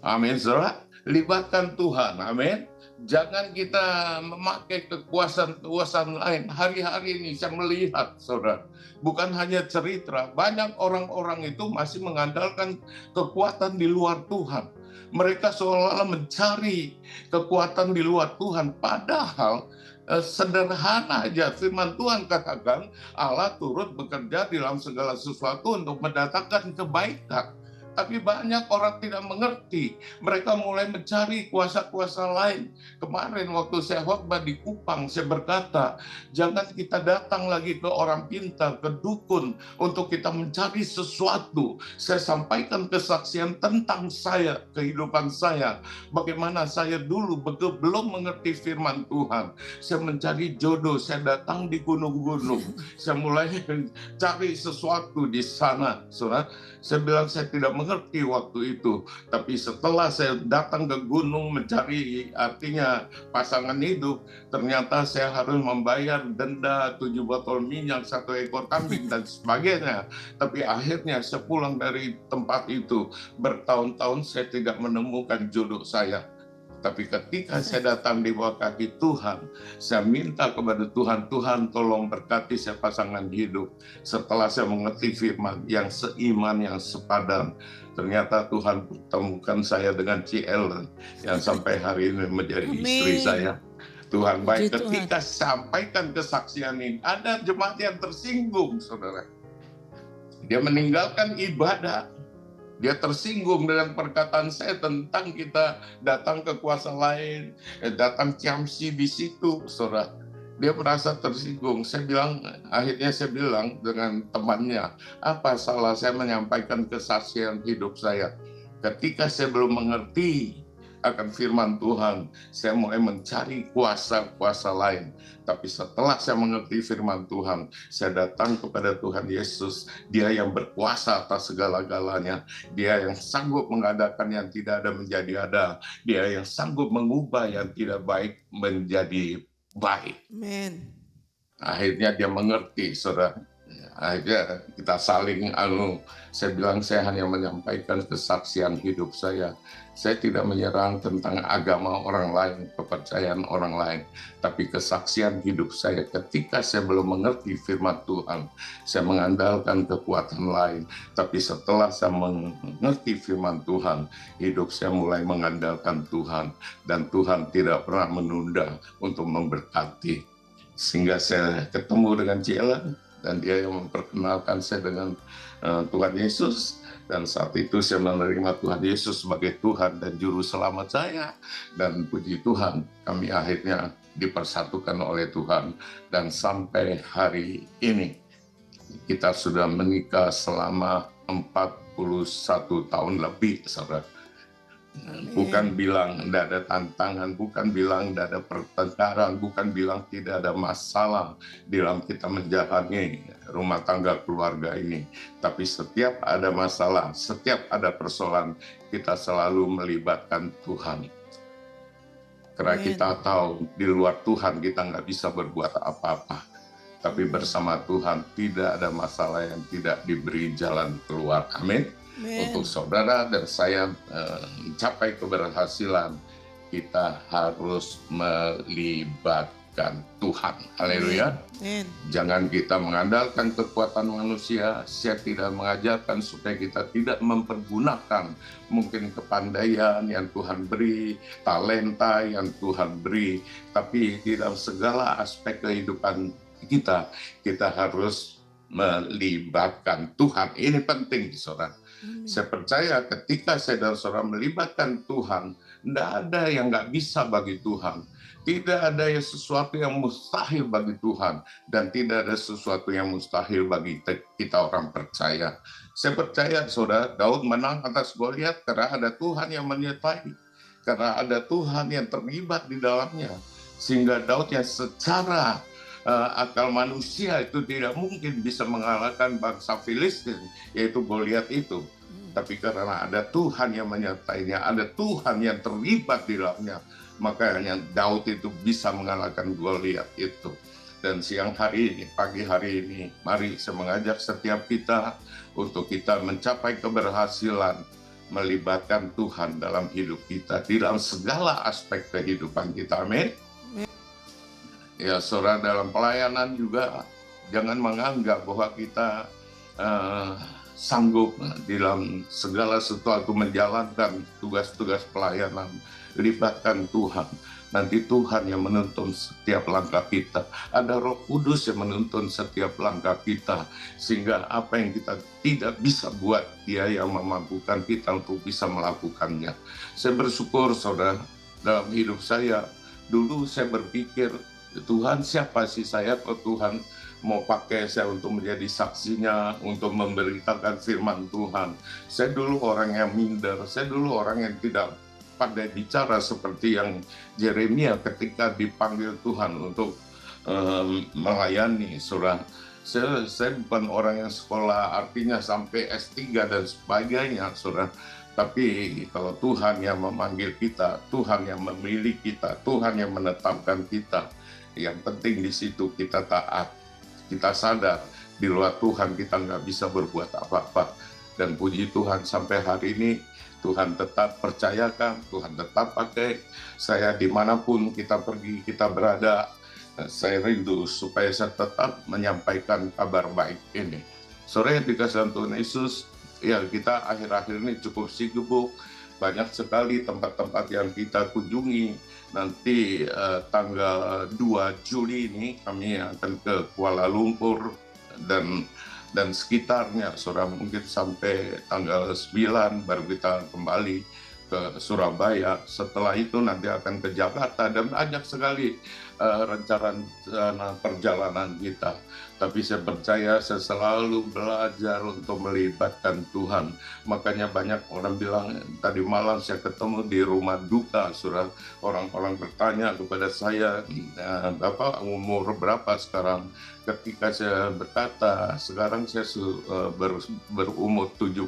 Amin, saudara. Libatkan Tuhan. Amin. Jangan kita memakai kekuasaan lain. Hari-hari ini saya melihat, saudara, bukan hanya cerita, banyak orang-orang itu masih mengandalkan kekuatan di luar Tuhan. Mereka seolah-olah mencari kekuatan di luar Tuhan, padahal sederhana aja firman Tuhan katakan Allah turut bekerja dalam segala sesuatu untuk mendatangkan kebaikan. Tapi banyak orang tidak mengerti. Mereka mulai mencari kuasa-kuasa lain. Kemarin waktu saya khotbah di Kupang, saya berkata, jangan kita datang lagi ke orang pintar, ke dukun, untuk kita mencari sesuatu. Saya sampaikan kesaksian tentang saya, kehidupan saya. Bagaimana saya dulu belum mengerti firman Tuhan. Saya mencari jodoh, saya datang di gunung-gunung. Saya mulai cari sesuatu di sana, saudara. Saya bilang saya tidak mengerti waktu itu, tapi setelah saya datang ke gunung mencari artinya pasangan hidup, ternyata saya harus membayar denda 7 botol minyak, 1 ekor kambing dan sebagainya. Tapi akhirnya saya pulang dari tempat itu, bertahun-tahun saya tidak menemukan jodoh saya. Tapi ketika saya datang di bawah kaki Tuhan, saya minta kepada Tuhan, Tuhan tolong berkati saya pasangan hidup. Setelah saya mengerti firman yang seiman, yang sepadan, ternyata Tuhan pertemukan saya dengan CL yang sampai hari ini menjadi istri saya. Tuhan baik. Ketika sampaikan kesaksian ini, ada jemaat yang tersinggung, saudara. Dia meninggalkan ibadah. Dia tersinggung dengan perkataan saya tentang kita datang ke kuasa lain, datang ciamsi di situ, saudara. Dia merasa tersinggung. Akhirnya saya bilang dengan temannya, apa salah saya menyampaikan kesaksian hidup saya? Ketika saya belum mengerti akan firman Tuhan, saya mulai mencari kuasa-kuasa lain. Tapi setelah saya mengerti firman Tuhan, saya datang kepada Tuhan Yesus. Dia yang berkuasa atas segala-galanya. Dia yang sanggup mengadakan yang tidak ada menjadi ada. Dia yang sanggup mengubah yang tidak baik menjadi baik. Amen. Akhirnya dia mengerti, saudara. Akhirnya kita saling saya bilang saya hanya menyampaikan kesaksian hidup saya. Saya tidak menyerang tentang agama orang lain, kepercayaan orang lain, tapi kesaksian hidup saya ketika saya belum mengerti firman Tuhan, saya mengandalkan kekuatan lain. Tapi setelah saya mengerti firman Tuhan, hidup saya mulai mengandalkan Tuhan, dan Tuhan tidak pernah menunda untuk memberkati. Sehingga saya ketemu dengan Ciela, dan dia yang memperkenalkan saya dengan Tuhan Yesus. Dan saat itu saya menerima Tuhan Yesus sebagai Tuhan dan Juru Selamat saya. Dan puji Tuhan, kami akhirnya dipersatukan oleh Tuhan. Dan sampai hari ini, kita sudah menikah selama 41 tahun lebih, saudara. Bukan bilang tidak ada tantangan, bukan bilang tidak ada pertengkaran, bukan bilang tidak ada masalah dalam kita menjalani rumah tangga keluarga ini. Tapi setiap ada masalah, setiap ada persoalan, kita selalu melibatkan Tuhan. Karena kita tahu di luar Tuhan kita nggak bisa berbuat apa-apa. Tapi bersama Tuhan tidak ada masalah yang tidak diberi jalan keluar. Amin. Untuk saudara dan saya mencapai keberhasilan, kita harus melibatkan Tuhan. Haleluya. Jangan kita mengandalkan kekuatan manusia. Saya tidak mengajarkan supaya kita tidak mempergunakan mungkin kepandaian yang Tuhan beri, talenta yang Tuhan beri, tapi di dalam segala aspek kehidupan kita harus melibatkan Tuhan. Ini penting, saudara. Saya percaya ketika saya dan saudara melibatkan Tuhan, tidak ada yang nggak bisa bagi Tuhan. Tidak ada sesuatu yang mustahil bagi Tuhan. Dan tidak ada sesuatu yang mustahil bagi kita orang percaya. Saya percaya, saudara, Daud menang atas Goliat karena ada Tuhan yang menyertai. Karena ada Tuhan yang terlibat di dalamnya. Sehingga Daud yang secara akal manusia itu tidak mungkin bisa mengalahkan bangsa Filistin, yaitu Goliat itu. Tapi karena ada Tuhan yang menyertainya, ada Tuhan yang terlibat di dalamnya, makanya Daud itu bisa mengalahkan Goliat itu. Dan siang hari ini, pagi hari ini, mari saya mengajak setiap kita untuk kita mencapai keberhasilan, melibatkan Tuhan dalam hidup kita, di dalam segala aspek kehidupan kita. Amin. Ya, saudara, dalam pelayanan juga jangan menganggap bahwa kita sanggup di dalam segala sesuatu menjalankan tugas-tugas pelayanan. Libatkan Tuhan. Nanti Tuhan yang menuntun setiap langkah kita. Ada Roh Kudus yang menuntun setiap langkah kita. Sehingga apa yang kita tidak bisa buat, Dia yang memampukan kita untuk bisa melakukannya. Saya bersyukur, saudara, dalam hidup saya, dulu saya berpikir, Tuhan siapa sih saya kalau Tuhan mau pakai saya untuk menjadi saksinya, untuk memberitakan firman Tuhan. Saya dulu orang yang minder, saya dulu orang yang tidak pandai bicara seperti yang Yeremia ketika dipanggil Tuhan untuk melayani. Saudara, saya bukan orang yang sekolah artinya sampai S3 dan sebagainya, saudara. Tapi kalau Tuhan yang memanggil kita, Tuhan yang memilih kita, Tuhan yang menetapkan kita, yang penting di situ kita taat, kita sadar di luar Tuhan kita nggak bisa berbuat apa-apa. Dan puji Tuhan sampai hari ini Tuhan tetap percayakan, Tuhan tetap pakai saya dimanapun kita pergi, kita berada. Saya rindu supaya saya tetap menyampaikan kabar baik ini. Sore dikasih Tuhan Yesus, ya kita akhir-akhir ini cukup sibuk, banyak sekali tempat-tempat yang kita kunjungi. Nanti tanggal 2 Juli ini kami akan ke Kuala Lumpur dan sekitarnya, saudara, mungkin sampai tanggal 9 baru kita kembali ke Surabaya. Setelah itu nanti akan ke Jakarta dan banyak sekali rencana perjalanan kita. Tapi saya percaya saya selalu belajar untuk melibatkan Tuhan. Makanya banyak orang bilang, tadi malam saya ketemu di rumah duka, saudara. Orang-orang bertanya kepada saya, Bapak umur berapa sekarang? Ketika saya berkata, sekarang saya berumur 71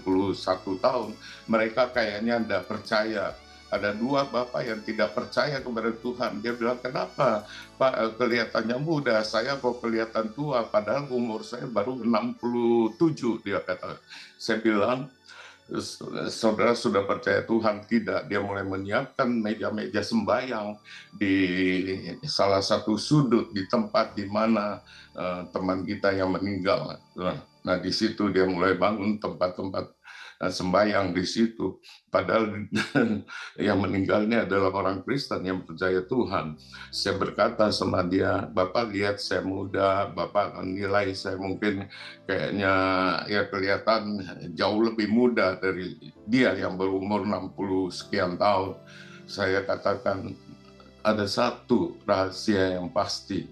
tahun, mereka kayaknya tidak percaya. Ada 2 bapak yang tidak percaya kepada Tuhan. Dia bilang, kenapa Pak kelihatannya muda, saya kok kelihatan tua, padahal umur saya baru 67, dia kata. Saya bilang, saudara sudah percaya Tuhan? Tidak. Dia mulai menyiapkan meja-meja sembahyang di salah satu sudut di tempat di mana teman kita yang meninggal. Nah, di situ dia mulai bangun tempat-tempat sembahyang di situ. Padahal yang meninggal ini adalah orang Kristen yang percaya Tuhan. Saya berkata sama dia, Bapak lihat saya muda, Bapak nilai saya mungkin kayaknya ya kelihatan jauh lebih muda dari dia yang berumur 60 sekian tahun. Saya katakan ada satu rahasia yang pasti.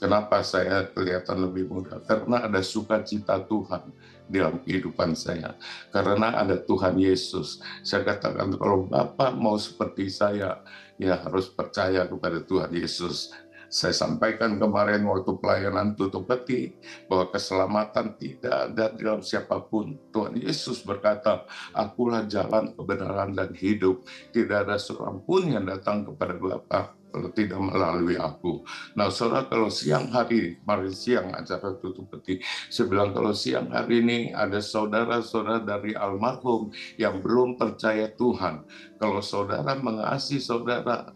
Kenapa saya kelihatan lebih muda? Karena ada sukacita Tuhan dalam kehidupan saya. Karena ada Tuhan Yesus. Saya katakan kalau Bapak mau seperti saya, ya harus percaya kepada Tuhan Yesus. Saya sampaikan kemarin waktu pelayanan tutup peti bahwa keselamatan tidak ada dalam siapapun. Tuhan Yesus berkata, akulah jalan, kebenaran, dan hidup. Tidak ada seorang pun yang datang kepada Bapa kalau tidak melalui aku. Nah, saudara, kalau siang hari, kemarin siang acara tutup peti, saya bilang kalau siang hari ini ada saudara-saudara dari almarhum yang belum percaya Tuhan. Kalau saudara mengasihi saudara,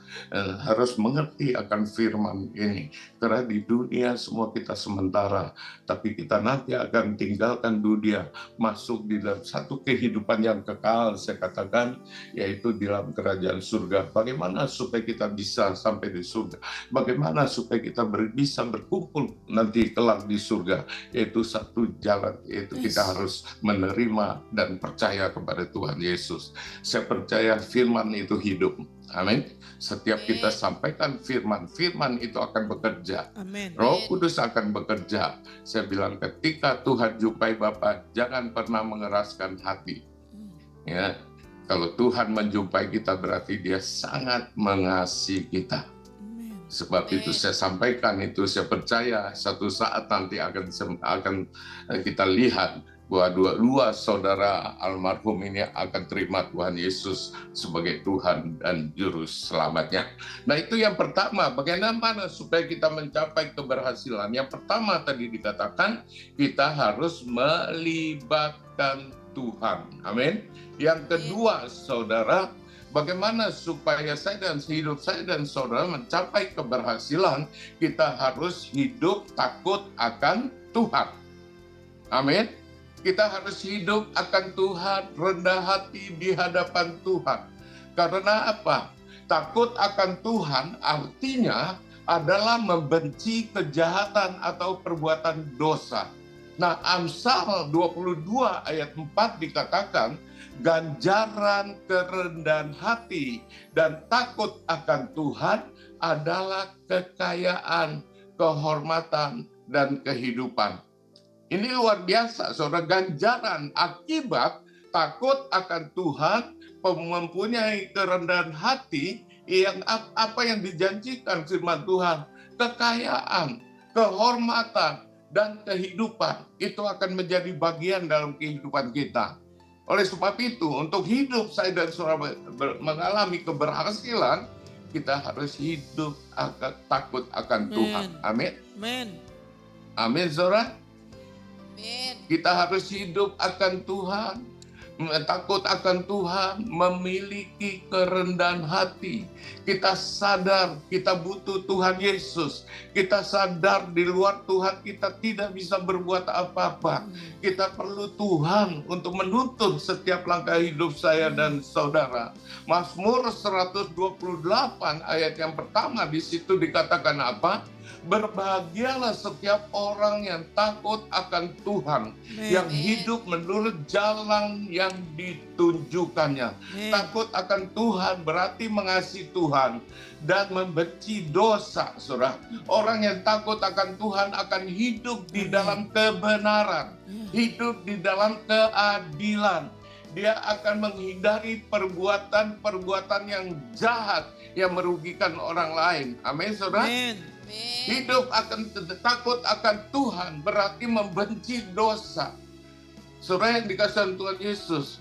harus mengerti akan firman ini. Karena di dunia semua kita sementara, tapi kita nanti akan tinggalkan dunia, masuk di dalam satu kehidupan yang kekal, saya katakan, yaitu di dalam kerajaan surga. Bagaimana supaya kita bisa sampai di surga? Bagaimana supaya kita bisa berkumpul nanti kelak di surga? Yaitu satu jalan, yaitu kita harus menerima dan percaya kepada Tuhan Yesus. Saya percaya firman itu hidup. Amin. Setiap kita sampaikan firman, firman itu akan bekerja. Amin. Roh Kudus akan bekerja. Saya bilang ketika Tuhan jumpai Bapak, jangan pernah mengeraskan hati. Ya, kalau Tuhan menjumpai kita berarti Dia sangat mengasihi kita. Sebab itu saya sampaikan itu, saya percaya satu saat nanti akan kita lihat bahwa dua saudara almarhum ini akan terima Tuhan Yesus sebagai Tuhan dan Juru Selamatnya. Nah, itu yang pertama, bagaimana supaya kita mencapai keberhasilan. Yang pertama tadi dikatakan, kita harus melibatkan Tuhan. Amin. Yang kedua, saudara, bagaimana supaya saya dan hidup saya dan saudara mencapai keberhasilan, kita harus hidup takut akan Tuhan. Amin. Kita harus hidup akan Tuhan, rendah hati di hadapan Tuhan. Karena apa? Takut akan Tuhan artinya adalah membenci kejahatan atau perbuatan dosa. Nah, Amsal 22 ayat 4 dikatakan, ganjaran kerendahan hati dan takut akan Tuhan adalah kekayaan, kehormatan, dan kehidupan. Ini luar biasa, saudara. Ganjaran akibat takut akan Tuhan, mempunyai kerendahan hati, yang apa yang dijanjikan firman Tuhan, kekayaan, kehormatan, dan kehidupan, itu akan menjadi bagian dalam kehidupan kita. Oleh sebab itu, untuk hidup saya dan saudara mengalami keberhasilan, kita harus hidup takut akan Tuhan. Amin. Amin. Amin, saudara. Amin. Kita harus hidup akan Tuhan, takut akan Tuhan, memiliki kerendahan hati. Kita sadar kita butuh Tuhan Yesus. Kita sadar di luar Tuhan kita tidak bisa berbuat apa-apa. Kita perlu Tuhan untuk menuntun setiap langkah hidup saya dan saudara. Mazmur 128 ayat yang pertama, di situ dikatakan apa? Berbahagialah setiap orang yang takut akan Tuhan, yang hidup menurut jalan yang ditunjukkannya. Takut akan Tuhan berarti mengasihi Tuhan dan membenci dosa, saudara. Orang yang takut akan Tuhan akan hidup di dalam kebenaran, hidup di dalam keadilan. Dia akan menghindari perbuatan-perbuatan yang jahat yang merugikan orang lain. Amin, saudara. Hidup takut akan Tuhan berarti membenci dosa. Saudara yang dikasihi Tuhan Yesus,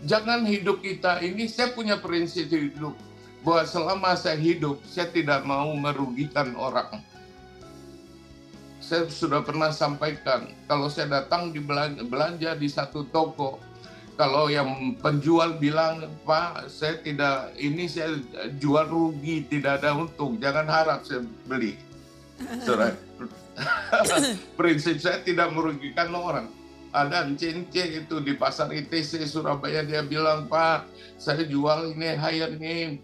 jangan hidup kita ini, saya punya prinsip hidup bahwa selama saya hidup, saya tidak mau merugikan orang. Saya sudah pernah sampaikan, kalau saya datang di belanja di satu toko, kalau yang penjual bilang, Pak, saya jual rugi, tidak ada untung, jangan harap saya beli. Saudara, prinsip saya tidak merugikan orang. Ada Ence itu di pasar ITC Surabaya, dia bilang, Pak, saya jual ini nih,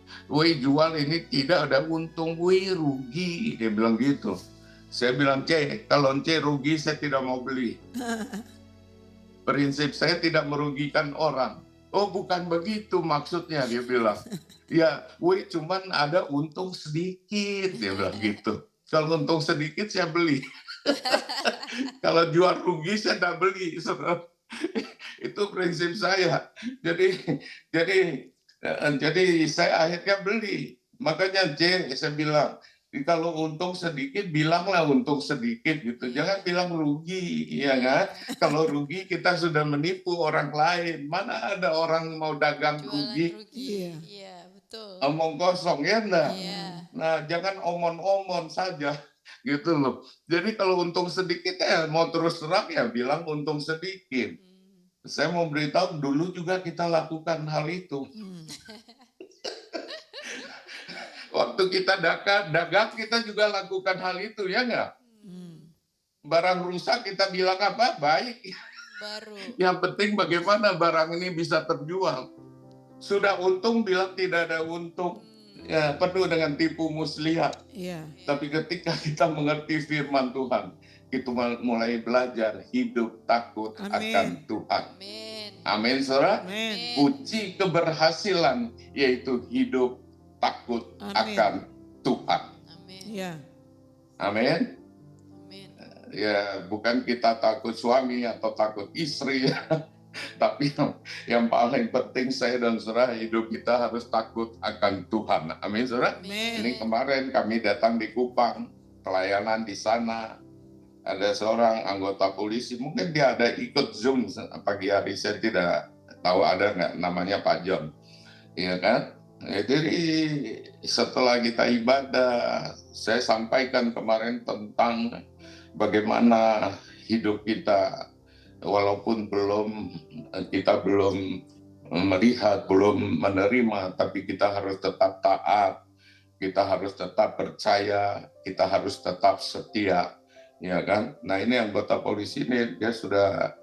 jual ini tidak ada untung, rugi. Dia bilang gitu. Saya bilang, kalau Ence rugi saya tidak mau beli. Prinsip saya tidak merugikan orang. Oh, bukan begitu maksudnya, dia bilang. Ya, cuman ada untung sedikit, dia bilang gitu. Kalau untung sedikit saya beli. Kalau jual rugi saya tidak beli. Itu prinsip saya. Jadi saya akhirnya beli. Makanya saya bilang, kalau untung sedikit bilanglah untung sedikit gitu. Jangan bilang rugi, ya kan? Kalau rugi kita sudah menipu orang lain. Mana ada orang mau dagang rugi? Iya, betul. Omong kosong ya enggak? Iya. Nah, jangan omon-omon saja gitu loh. Jadi kalau untung sedikit mau terus terang ya bilang untung sedikit. Saya mau beritahu dulu juga kita lakukan hal itu. Waktu kita dagang kita juga lakukan hal itu, ya enggak? Barang rusak kita bilang apa? Baik. Baru. Yang penting bagaimana barang ini bisa terjual. Sudah untung bilang tidak ada untung. Ya, penuh dengan tipu muslihat. Tapi ketika kita mengerti firman Tuhan, kita mulai belajar hidup takut akan Tuhan. Amin, saudara. Kunci keberhasilan yaitu hidup takut akan Tuhan. Amin. Ya, bukan kita takut suami atau takut istri, tapi yang paling penting saya dan saudara, hidup kita harus takut akan Tuhan. Amin, saudara. Ini kemarin kami datang di Kupang, pelayanan di sana. Ada seorang anggota polisi, mungkin dia ada ikut Zoom pagi hari, saya tidak tahu ada nggak, namanya Pak John. Iya kan? Jadi setelah kita ibadah, saya sampaikan kemarin tentang bagaimana hidup kita, walaupun kita belum melihat, belum menerima, tapi kita harus tetap taat, kita harus tetap percaya, kita harus tetap setia, ya kan? Nah, ini anggota polisi ini dia sudah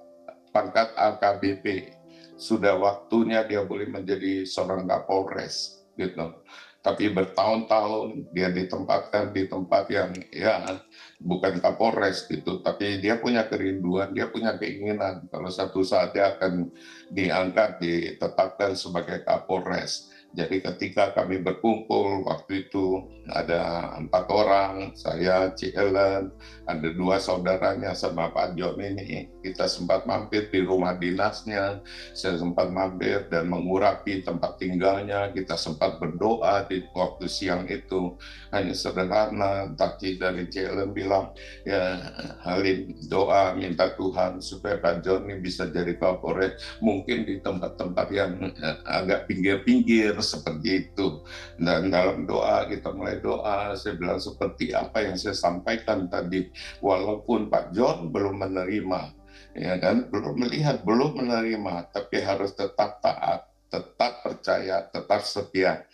pangkat AKBP. Sudah waktunya dia boleh menjadi seorang Kapolres gitu. Tapi bertahun-tahun dia ditempatkan di tempat yang ya bukan Kapolres gitu, tapi dia punya kerinduan, dia punya keinginan kalau satu saat dia akan diangkat, ditetapkan sebagai Kapolres. Jadi ketika kami berkumpul waktu itu ada 4 orang, saya, Ci Ellen, ada 2 saudaranya sama Pak John ini. Kita sempat mampir di rumah dinasnya, saya sempat mampir dan mengurapi tempat tinggalnya. Kita sempat berdoa di waktu siang itu. Hanya sederhana, Taki dari Ci Ellen bilang, ya Halim doa minta Tuhan supaya Pak John ini bisa jadi Kapolres. Mungkin di tempat-tempat yang agak pinggir-pinggir seperti itu. Dan dalam doa kita mulai doa, saya bilang seperti apa yang saya sampaikan tadi, walaupun Pak John belum menerima, ya kan, belum melihat, belum menerima, tapi harus tetap taat, tetap percaya, tetap setia.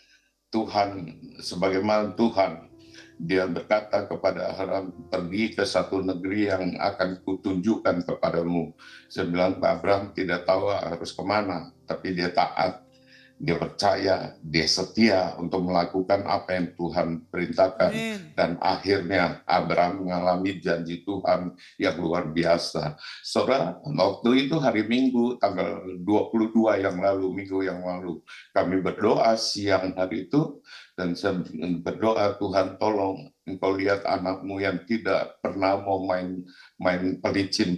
Tuhan, sebagaimana Tuhan, dia berkata kepada Abraham, pergi ke satu negeri yang akan kutunjukkan kepadamu. Saya bilang, Pak Abraham tidak tahu harus kemana, tapi dia taat. Dia percaya, dia setia untuk melakukan apa yang Tuhan perintahkan. Amen. Dan akhirnya Abraham mengalami janji Tuhan yang luar biasa. Saudara, waktu itu hari Minggu, tanggal 22 yang lalu, minggu yang lalu, kami berdoa siang hari itu, dan saya berdoa, Tuhan tolong engkau lihat anakmu yang tidak pernah mau main pelicin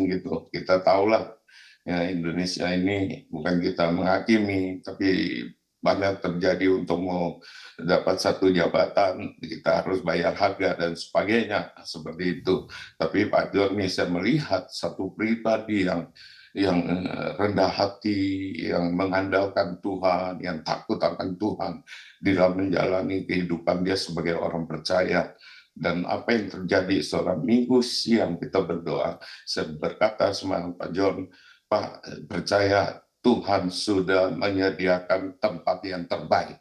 gitu. Kita tahulah, ya, Indonesia ini bukan kita menghakimi, tapi banyak terjadi untuk mau dapat satu jabatan, kita harus bayar harga dan sebagainya, seperti itu. Tapi Pak Joni, saya melihat satu pribadi yang rendah hati, yang mengandalkan Tuhan, yang takut akan Tuhan di dalam menjalani kehidupan dia sebagai orang percaya. Dan apa yang terjadi seorang minggu siang kita berdoa, saya berkata sama Pak John, Pak, percaya Tuhan sudah menyediakan tempat yang terbaik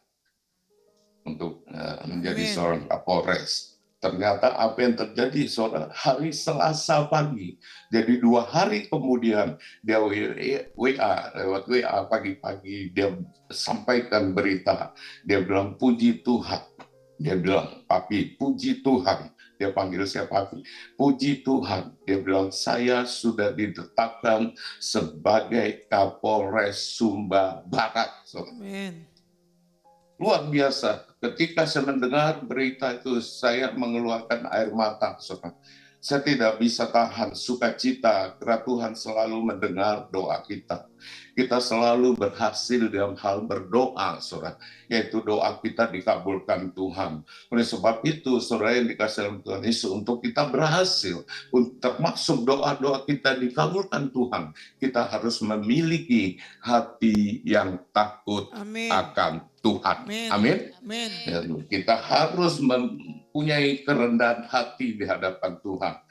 untuk menjadi seorang Kapolres. Ternyata apa yang terjadi, saudara, hari Selasa pagi, jadi 2 hari kemudian dia lewat WA pagi-pagi, dia sampaikan berita, dia bilang puji Tuhan, dia bilang papi puji Tuhan. Dia panggil saya papi. Puji Tuhan, dia bilang saya sudah ditetapkan sebagai Kapolres Sumba Barat. Amen. Luar biasa. Ketika saya mendengar berita itu, saya mengeluarkan air mata. Saya tidak bisa tahan sukacita karena Tuhan selalu mendengar doa kita. Kita selalu berhasil dalam hal berdoa, saudara, yaitu doa kita dikabulkan Tuhan. Oleh sebab itu, saudara yang dikasih dalam Tuhan Yesus, untuk kita berhasil, termasuk doa-doa kita dikabulkan Tuhan, kita harus memiliki hati yang takut Amin. akan Tuhan. Amin. Amin. Amin. Ya, kita harus mempunyai kerendahan hati di hadapan Tuhan.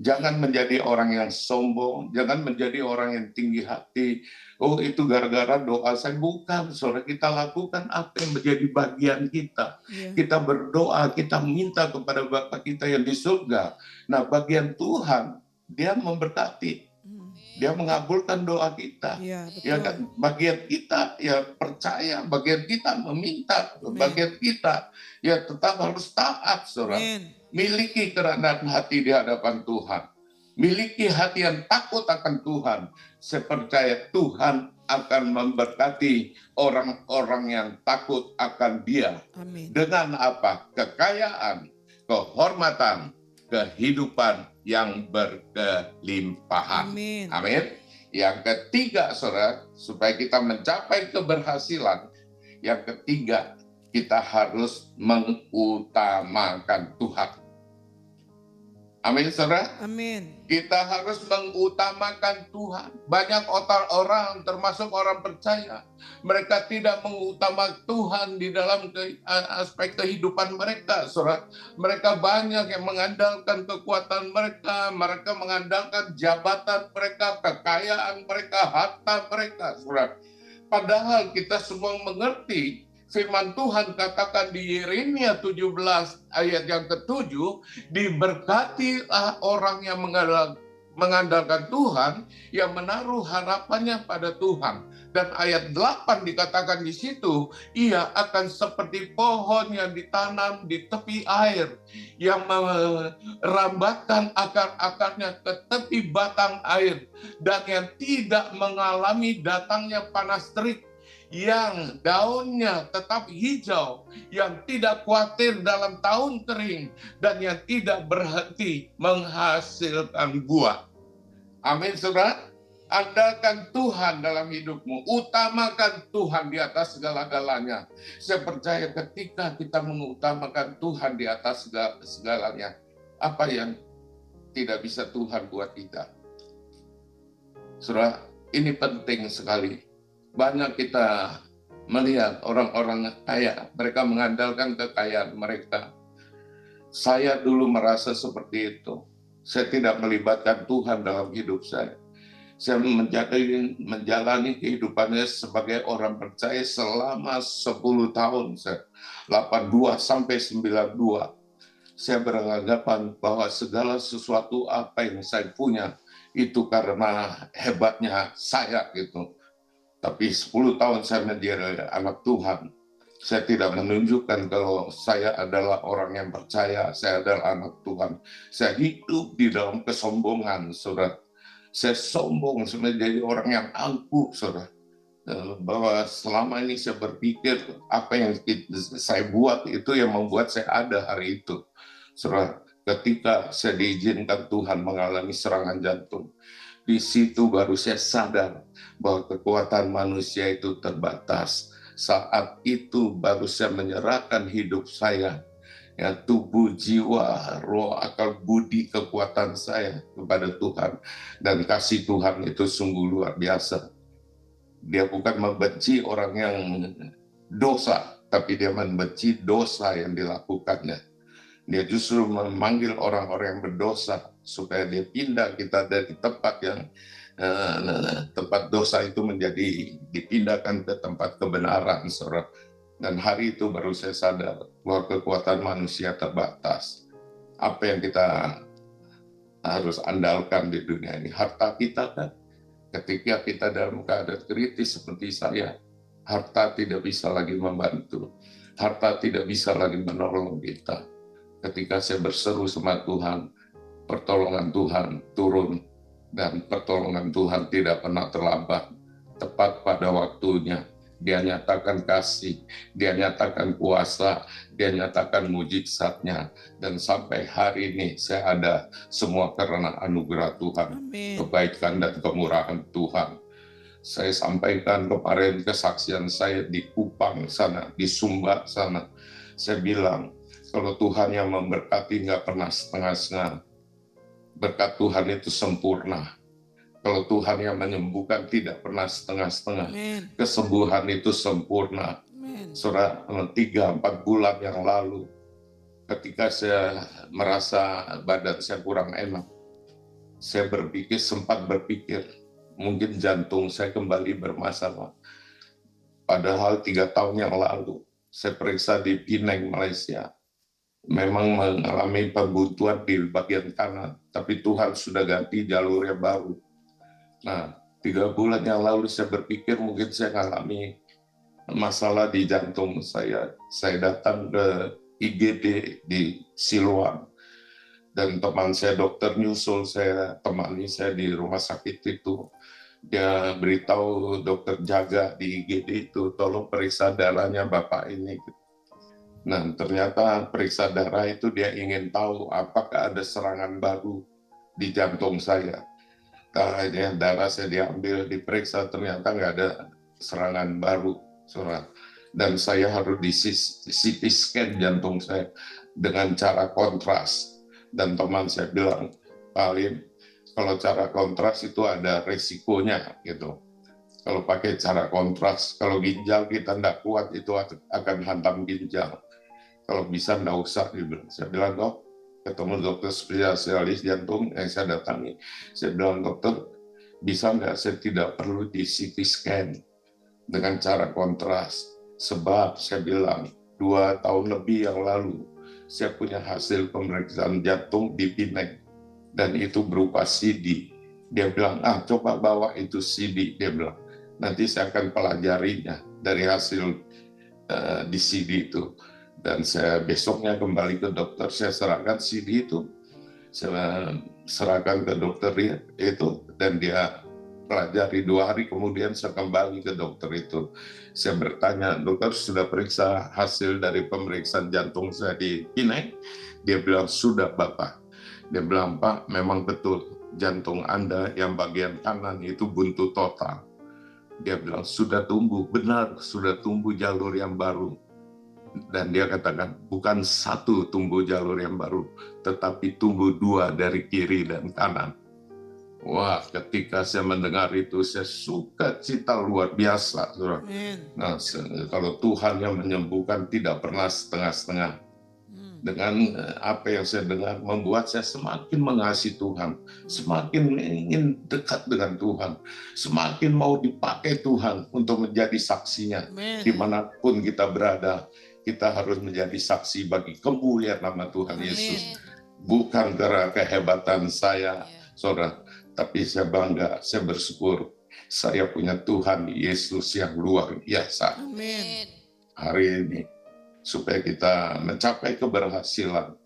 Jangan menjadi orang yang sombong, jangan menjadi orang yang tinggi hati. Oh, itu gara-gara doa saya. Bukan, saudara, kita lakukan apa yang menjadi bagian kita. Yeah. Kita berdoa, kita minta kepada Bapa kita yang di surga. Nah, bagian Tuhan, dia memberkati. Dia mengabulkan doa kita. Yeah, betul. Ya kan, bagian kita ya percaya, bagian kita meminta, bagian kita ya tetap harus taat, saudara. Amin. Miliki kerendahan hati di hadapan Tuhan. Miliki hati yang takut akan Tuhan. Saya percaya Tuhan akan memberkati orang-orang yang takut akan Dia. Amin. Dengan apa? Kekayaan, kehormatan, kehidupan yang berkelimpahan. Amin. Amin. Yang ketiga, saudara, supaya kita mencapai keberhasilan, yang ketiga, kita harus mengutamakan Tuhan. Amin, saudara. Amin. Kita harus mengutamakan Tuhan. Banyak orang, termasuk orang percaya, mereka tidak mengutamakan Tuhan di dalam aspek kehidupan mereka, saudara. Mereka banyak yang mengandalkan kekuatan mereka, mereka mengandalkan jabatan mereka, kekayaan mereka, harta mereka, saudara. Padahal kita semua mengerti firman Tuhan katakan di Yeremia 17 ayat yang ke-7, diberkatilah orang yang mengandalkan Tuhan, yang menaruh harapannya pada Tuhan. Dan ayat 8 dikatakan di situ, ia akan seperti pohon yang ditanam di tepi air, yang merambatkan akar-akarnya ke tepi batang air, dan yang tidak mengalami datangnya panas terik, yang daunnya tetap hijau, yang tidak khawatir dalam tahun kering, dan yang tidak berhenti menghasilkan buah. Amin, saudara. Andalkan Tuhan dalam hidupmu. Utamakan Tuhan di atas segala-galanya. Saya percaya ketika kita mengutamakan Tuhan di atas segalanya, apa yang tidak bisa Tuhan buat kita? Saudara, ini penting sekali. Banyak kita melihat orang-orang kaya, mereka mengandalkan kekayaan mereka. Saya dulu merasa seperti itu. Saya tidak melibatkan Tuhan dalam hidup saya. Saya menjalani kehidupannya sebagai orang percaya selama 10 tahun, 82 sampai 92. Saya beranggapan bahwa segala sesuatu apa yang saya punya itu karena hebatnya saya gitu. Tapi 10 tahun saya menjadi anak Tuhan. Saya tidak menunjukkan kalau saya adalah orang yang percaya, saya adalah anak Tuhan. Saya hidup di dalam kesombongan, saudara. Saya sombong menjadi orang yang angkuh, saudara. Bahwa selama ini saya berpikir apa yang saya buat itu yang membuat saya ada hari itu. Saudara, ketika saya diizinkan Tuhan mengalami serangan jantung, di situ baru saya sadar bahwa kekuatan manusia itu terbatas. Saat itu baru saya menyerahkan hidup saya, ya, tubuh, jiwa, roh, akal, budi, kekuatan saya kepada Tuhan. Dan kasih Tuhan itu sungguh luar biasa. Dia bukan membenci orang yang dosa, tapi dia membenci dosa yang dilakukannya. Dia justru memanggil orang-orang yang berdosa supaya dia pindah kita dari tempat yang tempat dosa itu menjadi dipindahkan ke tempat kebenaran, saudara. Dan hari itu baru saya sadar bahwa kekuatan manusia terbatas. Apa yang kita harus andalkan di dunia ini? Harta kita kan. Ketika kita dalam keadaan kritis seperti saya, harta tidak bisa lagi membantu. Harta tidak bisa lagi menolong kita. Ketika saya berseru sama Tuhan, pertolongan Tuhan turun. Dan pertolongan Tuhan tidak pernah terlambat. Tepat pada waktunya. Dia nyatakan kasih, dia nyatakan kuasa, dia nyatakan mujizatnya. Dan sampai hari ini saya ada semua karena anugerah Tuhan. Amin. Kebaikan dan kemurahan Tuhan. Saya sampaikan kemarin kesaksian saya di Kupang sana, di Sumba sana. Saya bilang, kalau Tuhan yang memberkati nggak pernah setengah-setengah. Berkat Tuhan itu sempurna. Kalau Tuhan yang menyembuhkan tidak pernah setengah-setengah. Amin. Kesembuhan itu sempurna. Amin. Saudara, 3-4 bulan yang lalu, ketika saya merasa badan saya kurang enak, saya sempat berpikir, mungkin jantung saya kembali bermasalah. Padahal 3 tahun yang lalu, saya periksa di Penang, Malaysia. Memang mengalami pembuntuan di bagian kanan, tapi Tuhan sudah ganti jalurnya baru. Nah, 3 bulan yang lalu saya berpikir mungkin saya mengalami masalah di jantung saya. Saya datang ke IGD di Siloam. Dan teman saya dokter nyusul saya, temani saya di rumah sakit itu. Dia beritahu dokter jaga di IGD itu, tolong periksa darahnya Bapak ini. Nah, ternyata periksa darah itu dia ingin tahu apakah ada serangan baru di jantung saya. Darah saya diambil, diperiksa, ternyata nggak ada serangan baru, saudara. Dan saya harus di CT scan jantung saya dengan cara kontras. Dan teman saya bilang, Pak Alim, kalau cara kontras itu ada resikonya, gitu. Kalau pakai cara kontras, kalau ginjal kita nggak kuat, itu akan hantam ginjal. Kalau bisa nggak usah, saya bilang, Dok, ketemu dokter spesialis jantung yang saya datangi. Saya bilang, dokter, bisa nggak saya tidak perlu di CT scan dengan cara kontras? Sebab saya bilang, 2 tahun lebih yang lalu, saya punya hasil pemeriksaan jantung di Penang. dan itu berupa CD. Dia bilang, coba bawa itu CD, dia bilang. Nanti saya akan pelajarinya dari hasil di CD itu. Dan saya besoknya kembali ke dokter, saya serahkan CD itu. Saya serahkan ke dokter itu, dan dia pelajari. 2 hari kemudian saya kembali ke dokter itu. Saya bertanya, dokter sudah periksa hasil dari pemeriksaan jantung saya di Pineng? Dia bilang, sudah Bapak. Dia bilang, Pak, memang betul jantung Anda yang bagian kanan itu buntu total. Dia bilang, sudah tumbuh, benar, sudah tumbuh jalur yang baru. Dan dia katakan, bukan 1 tumbuh jalur yang baru, tetapi tumbuh 2 dari kiri dan kanan. Wah, ketika saya mendengar itu, saya sukacita luar biasa. Nah, kalau Tuhan yang menyembuhkan tidak pernah setengah-setengah. Dengan apa yang saya dengar, membuat saya semakin mengasihi Tuhan, semakin ingin dekat dengan Tuhan, semakin mau dipakai Tuhan untuk menjadi saksinya. Dimanapun kita berada, kita harus menjadi saksi bagi kemuliaan nama Tuhan Yesus. Bukan karena kehebatan saya, saudara, tapi saya bangga, saya bersyukur, saya punya Tuhan Yesus yang luar biasa. Amin. Hari ini, supaya kita mencapai keberhasilan.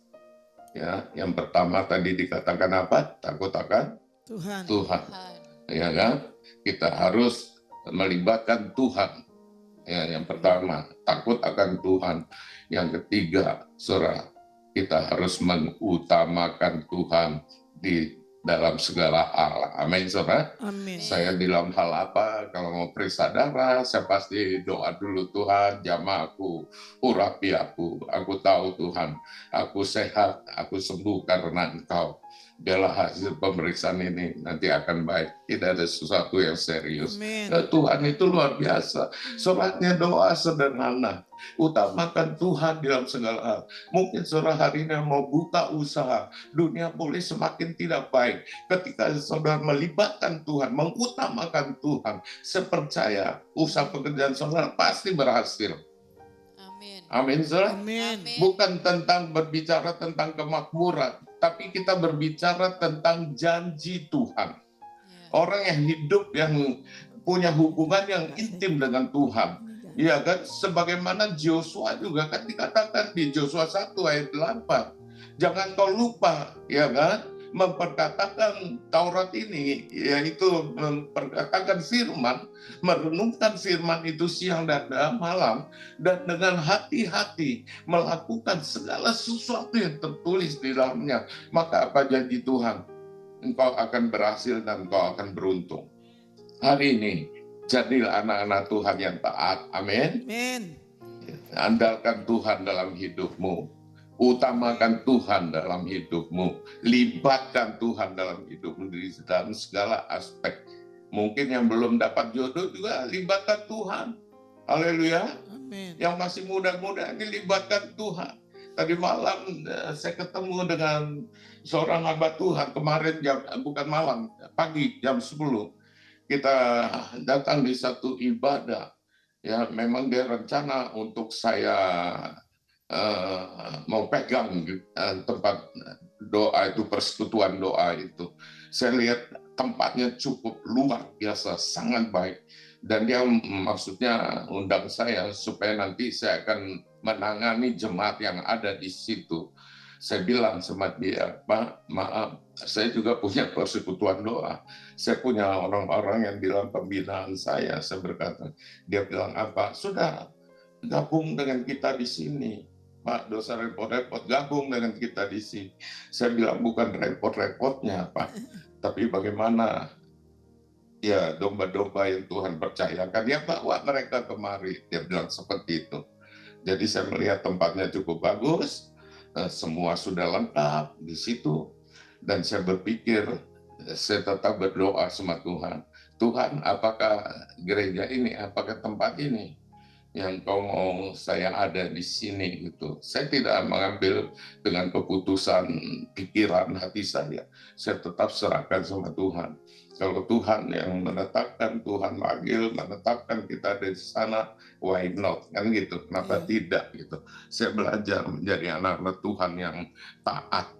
Ya, yang pertama tadi dikatakan apa? Takut akan Tuhan. Ya kan? Kita harus melibatkan Tuhan. Ya, yang pertama, takut akan Tuhan. Yang ketiga, saudara, kita harus mengutamakan Tuhan di dalam segala hal. Amin, saudara. Amin. Saya di dalam hal apa, kalau mau periksa darah, saya pasti doa dulu, Tuhan, jamah aku, urapi aku tahu Tuhan, aku sehat, aku sembuh karena Engkau. Biarlah hasil pemeriksaan ini nanti akan baik. Tidak ada sesuatu yang serius. Tuhan itu luar biasa. Solatnya doa sederhana. Utamakan Tuhan dalam segala hal. Mungkin saudara hari ini mau buka usaha, dunia boleh semakin tidak baik. Ketika saudara melibatkan Tuhan, mengutamakan Tuhan, saya percaya usaha pekerjaan saudara pasti berhasil. Amin, saudara. Bukan tentang berbicara tentang kemakmuran, tapi kita berbicara tentang janji Tuhan. Orang yang hidup, yang punya hubungan yang intim dengan Tuhan. Ya kan, sebagaimana Joshua juga kan dikatakan di Joshua 1 ayat 8. Jangan kau lupa, ya kan, memperkatakan Taurat ini, yaitu memperkatakan firman, merenungkan firman itu siang dan malam, dan dengan hati-hati melakukan segala sesuatu yang tertulis di dalamnya. Maka apa janji Tuhan? Engkau akan berhasil dan engkau akan beruntung. Hari ini, jadilah anak-anak Tuhan yang taat. Amin. Andalkan Tuhan dalam hidupmu. Utamakan Tuhan dalam hidupmu. Libatkan Tuhan dalam hidupmu di dalam segala aspek. Mungkin yang belum dapat jodoh juga libatkan Tuhan. Haleluya. Yang masih muda-muda ini libatkan Tuhan. Tadi malam saya ketemu dengan seorang hamba Tuhan. Kemarin bukan malam, pagi jam 10. Kita datang di satu ibadah. Ya, memang dia rencana untuk saya mau pegang tempat doa itu, persekutuan doa itu. Saya lihat tempatnya cukup luar biasa, sangat baik. Dan dia maksudnya undang saya supaya nanti saya akan menangani jemaat yang ada di situ. Saya bilang sama dia, Pak, maaf, saya juga punya persekutuan doa. Saya punya orang-orang yang bilang pembinaan saya. Saya berkata, dia bilang apa? Sudah, gabung dengan kita di sini. Pak, dosa repot-repot, gabung dengan kita di sini. Saya bilang bukan repot-repotnya, Pak. Tapi bagaimana ya domba-domba yang Tuhan percayakan, ya bawa mereka kemari. Dia bilang seperti itu. Jadi saya melihat tempatnya cukup bagus, semua sudah lengkap di situ. Dan saya berpikir, saya tetap berdoa sama Tuhan. Tuhan, apakah gereja ini, apakah tempat ini yang kau mau saya ada di sini gitu. Saya tidak mengambil dengan keputusan pikiran hati saya. Saya tetap serahkan sama Tuhan. Kalau Tuhan yang menetapkan, Tuhan manggil, menetapkan kita di sana, why not? Kan gitu, kenapa tidak gitu. Saya belajar menjadi anak-anak Tuhan yang taat.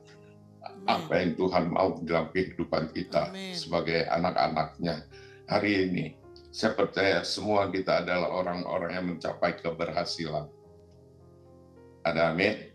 apa yang Tuhan mau dalam kehidupan kita Amin. sebagai anak-anaknya. Hari ini, saya percaya semua kita adalah orang-orang yang mencapai keberhasilan. Ada amin?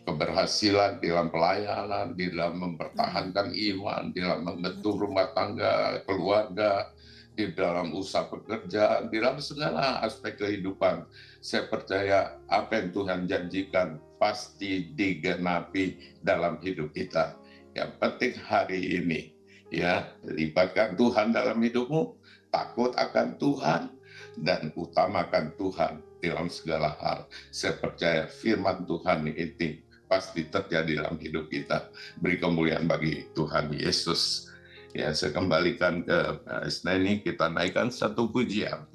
Keberhasilan di dalam pelayanan, di dalam mempertahankan iman, di dalam membentuk rumah tangga, keluarga, di dalam usaha pekerjaan, di dalam segala aspek kehidupan. Saya percaya apa yang Tuhan janjikan pasti digenapi dalam hidup kita. Yang penting hari ini, ya, libatkan Tuhan dalam hidupmu, takut akan Tuhan, dan utamakan Tuhan dalam segala hal. Saya percaya firman Tuhan ini pasti terjadi dalam hidup kita. Beri kemuliaan bagi Tuhan Yesus. Ya, saya kembalikan ke ini, kita naikkan satu pujian.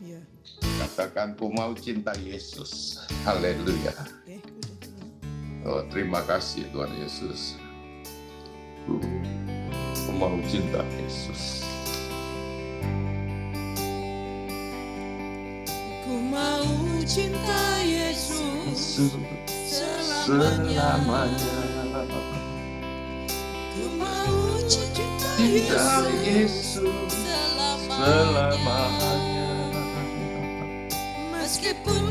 Ya. Katakan, ku mau cinta Yesus. Haleluya. Oke. Oh, terima kasih Tuhan Yesus. Ku mau cinta Yesus. Ku mau cinta Yesus selamanya. Ku mau cinta Cinta Yesus Yesus selamanya.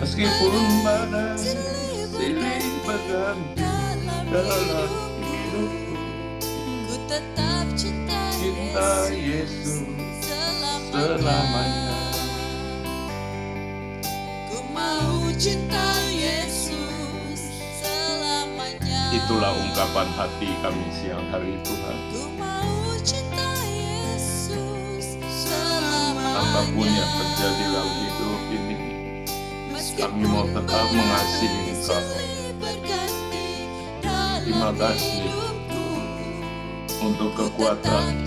Meskipun badai silih berganti dalam hidupku, Ku tetap cinta cinta Yesus selamanya. Ku mau cinta Yesus selamanya. Itulah ungkapan hati kami siang hari Tuhan. Ku mau cinta Yesus selamanya. Apapun yang terjadi dalam hidup ini, kami mau tetap mengasihi Engkau. Terima kasih untuk kekuatan.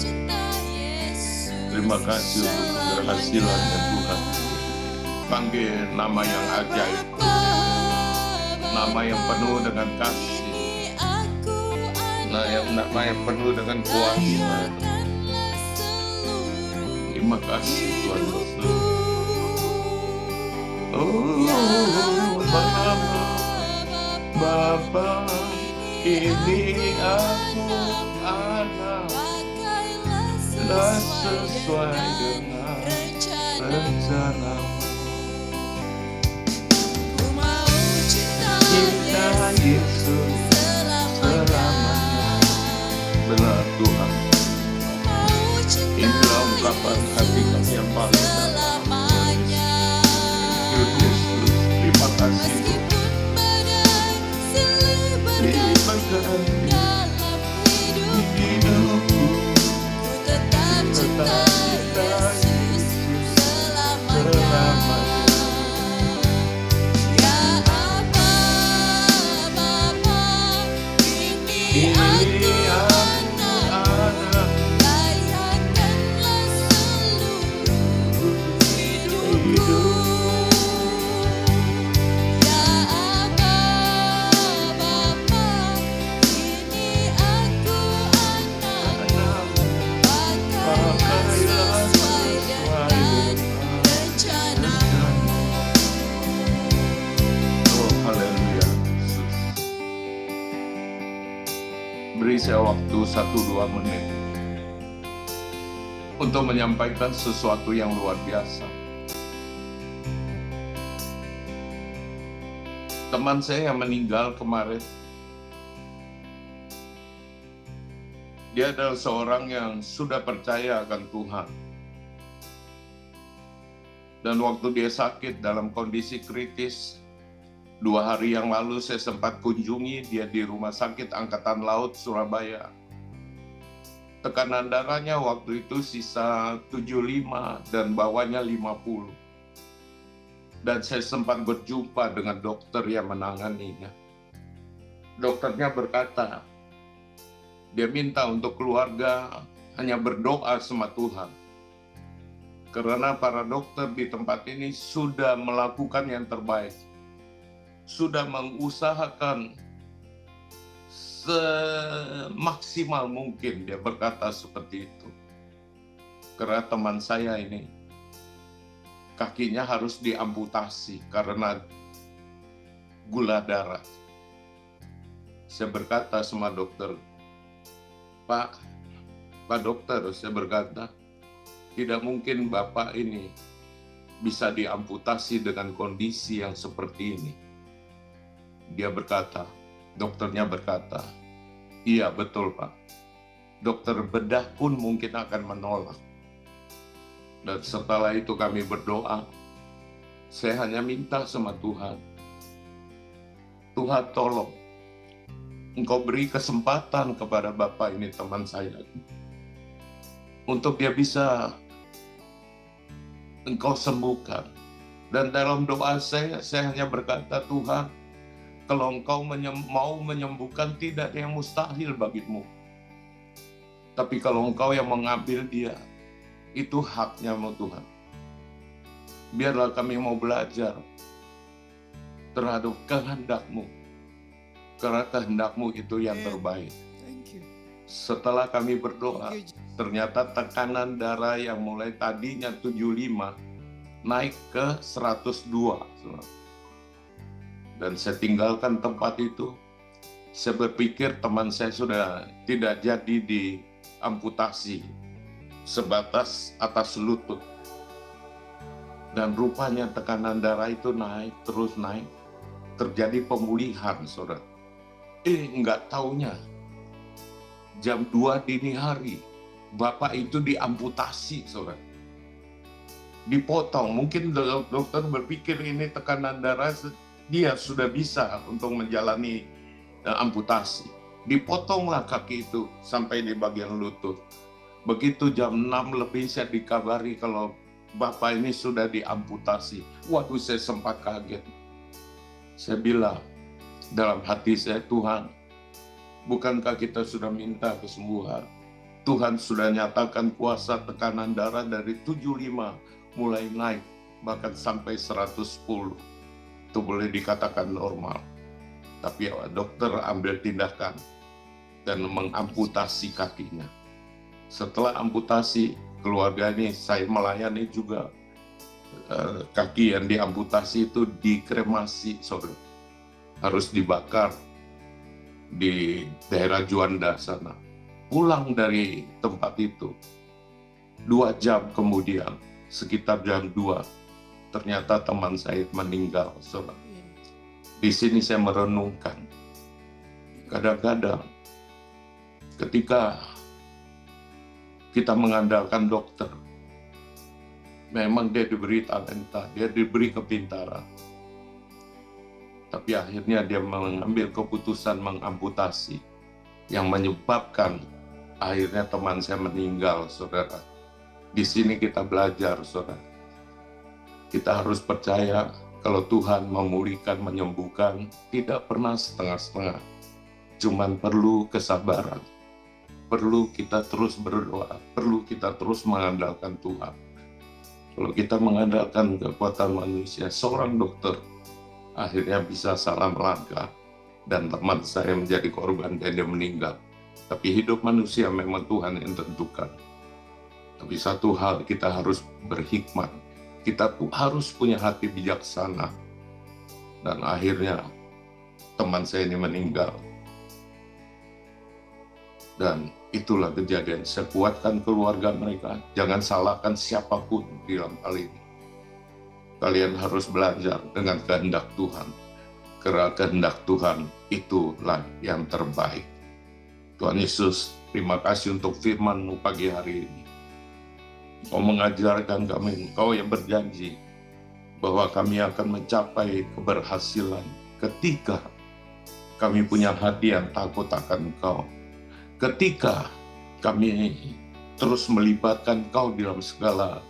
Terima kasih untuk keberhasilan yang Tuhan. Panggil nama yang ajaib, nama yang penuh dengan kasih, nama yang penuh dengan kuasa. Terima kasih Tuhan Yesus. Oh, Bapa, ini aku anak, dan sesuai dengan rencana-Mu. Cinta Yesus selamanya. Benar Tuhan, inilah ungkapan hati kami yang paling dalam. Yesus, terima kasih. Hidupku tetap cinta Yesus selamanya. Ya Aba, Bapa, ini aku anak, layakkanlah seluruh hidupku. Ya Aba, Bapa, ini aku anak, pakailah sesuai dengan rencana-Mu. Oh, haleluya. Beri saya waktu 1-2 menit untuk menyampaikan sesuatu yang luar biasa. Teman saya yang meninggal kemarin, dia adalah seorang yang sudah percaya akan Tuhan. Dan waktu dia sakit dalam kondisi kritis, 2 hari yang lalu saya sempat kunjungi dia di Rumah Sakit Angkatan Laut Surabaya. Tekanan darahnya waktu itu sisa 75 dan bawahnya 50. Dan saya sempat berjumpa dengan dokter yang menanganinya. Dokternya berkata, dia minta untuk keluarga hanya berdoa sama Tuhan. Karena para dokter di tempat ini sudah melakukan yang terbaik. Sudah mengusahakan semaksimal mungkin, dia berkata seperti itu. Karena teman saya ini, kakinya harus diamputasi karena gula darah. Saya berkata sama dokter, Pak dokter, saya berkata, tidak mungkin Bapak ini bisa diamputasi dengan kondisi yang seperti ini. Dia berkata, dokternya berkata, iya betul Pak. Dokter bedah pun mungkin akan menolak. Dan setelah itu kami berdoa, saya hanya minta sama Tuhan, Tuhan tolong, Engkau beri kesempatan kepada Bapak ini teman saya, untuk dia bisa Engkau sembuhkan. Dan dalam doa saya hanya berkata, Tuhan, kalau Engkau mau menyembuhkan, tidak ada yang mustahil bagimu. Tapi kalau Engkau yang mengambil dia, itu haknya-Mu Tuhan. Biarlah kami mau belajar terhadap kehendak-Mu. Karena kehendak-Mu itu yang terbaik. Thank you. Setelah kami berdoa, Thank you. ternyata tekanan darah yang mulai tadinya 75 naik ke 102. Dan saya tinggalkan tempat itu. Saya berpikir teman saya sudah tidak jadi diamputasi, sebatas atas lutut. Dan rupanya tekanan darah itu naik, terus naik. Terjadi pemulihan, saudara. Enggak taunya, jam 2 dini hari, Bapak itu diamputasi, saudara. Dipotong. Mungkin dokter berpikir ini tekanan darah, dia sudah bisa untuk menjalani amputasi. Dipotonglah kaki itu sampai di bagian lutut. Begitu jam 6 lebih saya dikabari kalau Bapak ini sudah diamputasi. Waduh, saya sempat kaget. Saya bilang dalam hati saya, Tuhan, bukankah kita sudah minta kesembuhan? Tuhan sudah nyatakan kuasa tekanan darah dari 75 mulai naik, bahkan sampai 110. Itu boleh dikatakan normal. Tapi dokter ambil tindakan dan mengamputasi kakinya. Setelah amputasi, keluarga ini saya melayani juga. Kaki yang diamputasi itu dikremasi, saudara. Harus dibakar di daerah Juanda sana. Pulang dari tempat itu, 2 jam kemudian, sekitar jam 2, ternyata teman saya meninggal, saudara. Di sini saya merenungkan, kadang-kadang ketika kita mengandalkan dokter, memang dia diberi talenta, dia diberi kepintaran, tapi akhirnya dia mengambil keputusan mengamputasi, yang menyebabkan akhirnya teman saya meninggal, saudara. Di sini kita belajar, saudara. Kita harus percaya kalau Tuhan memulihkan, menyembuhkan, tidak pernah setengah-setengah. Cuman perlu kesabaran. Perlu kita terus berdoa. Perlu kita terus mengandalkan Tuhan. Kalau kita mengandalkan kekuatan manusia, seorang dokter akhirnya bisa salah melangkah. Dan teman saya menjadi korban dan dia meninggal. Tapi hidup manusia memang Tuhan yang tentukan. Tapi satu hal, kita harus berhikmat. Kita harus punya hati bijaksana. Dan akhirnya teman saya ini meninggal. Dan itulah kejadian. Saya kuatkan keluarga mereka. Jangan salahkan siapapun di dalam hal ini. Kalian harus belajar dengan kehendak Tuhan. Karena kehendak Tuhan itulah yang terbaik. Tuhan Yesus, terima kasih untuk firman-Mu pagi hari ini. Kau mengajarkan kami, Engkau yang berjanji bahwa kami akan mencapai keberhasilan ketika kami punya hati yang takut akan Engkau. Ketika kami terus melibatkan Engkau dalam segala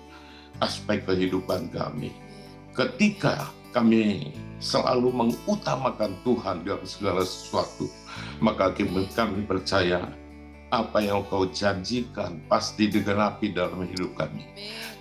aspek kehidupan kami. Ketika kami selalu mengutamakan Tuhan dalam segala sesuatu, maka kami percaya apa yang Kau janjikan pasti digenapi dalam hidup kami.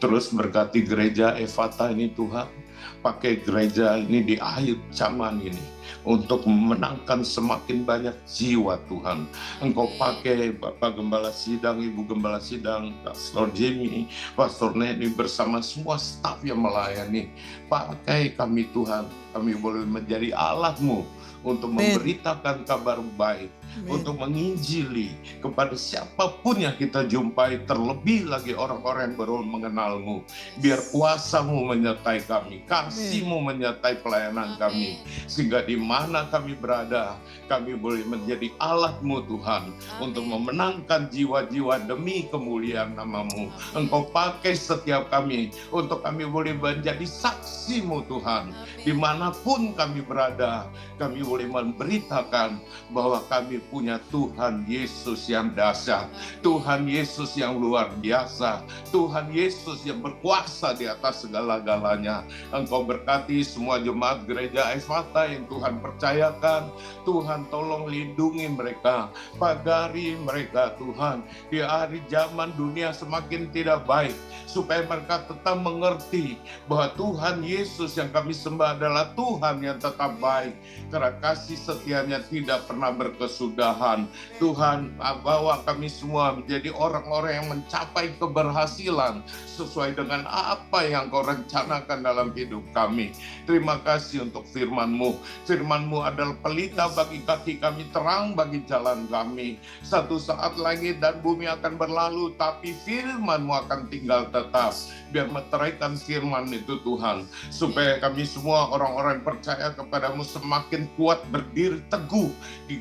Terus berkati gereja Efata ini Tuhan, pakai gereja ini di akhir zaman ini untuk memenangkan semakin banyak jiwa Tuhan. Engkau pakai Bapak Gembala Sidang, Ibu Gembala Sidang, Pastor Jimmy, Pastor Neni bersama semua staf yang melayani. Pakai kami Tuhan, kami boleh menjadi alat-Mu untuk memberitakan kabar baik, untuk menginjili kepada kepada siapapun yang kita jumpai, terlebih lagi orang-orang yang baru mengenal-Mu. Biar kuasa-Mu menyertai kami, kasih-Mu menyertai pelayanan kami, sehingga di mana kami berada, kami boleh menjadi alat-Mu Tuhan, untuk memenangkan jiwa-jiwa demi kemuliaan nama-Mu. Engkau pakai setiap kami, untuk kami boleh menjadi saksi-Mu Tuhan. Dimanapun kami berada, kami boleh memberitakan bahwa kami punya Tuhan Yesus yang dahsyat, Tuhan Yesus yang luar biasa, Tuhan Yesus yang berkuasa di atas segala-galanya. Engkau berkati semua jemaat gereja Efata yang Tuhan percayakan. Tuhan tolong lindungi mereka, pagari mereka Tuhan, di hari zaman dunia semakin tidak baik, supaya mereka tetap mengerti bahwa Tuhan Yesus yang kami sembah adalah Tuhan yang tetap baik, karena kasih setianya tidak pernah berkesudahan. Tuhan, bawa kami semua menjadi orang-orang yang mencapai keberhasilan sesuai dengan apa yang Kau rencanakan dalam hidup kami. Terima kasih untuk firman-Mu. Firman-Mu adalah pelita bagi kaki kami, terang bagi jalan kami. Satu saat langit dan bumi akan berlalu, tapi firman-Mu akan tinggal tetap. Biar meteraikan firman itu Tuhan, supaya kami semua orang-orang yang percaya kepadamu semakin kuat berdiri teguh di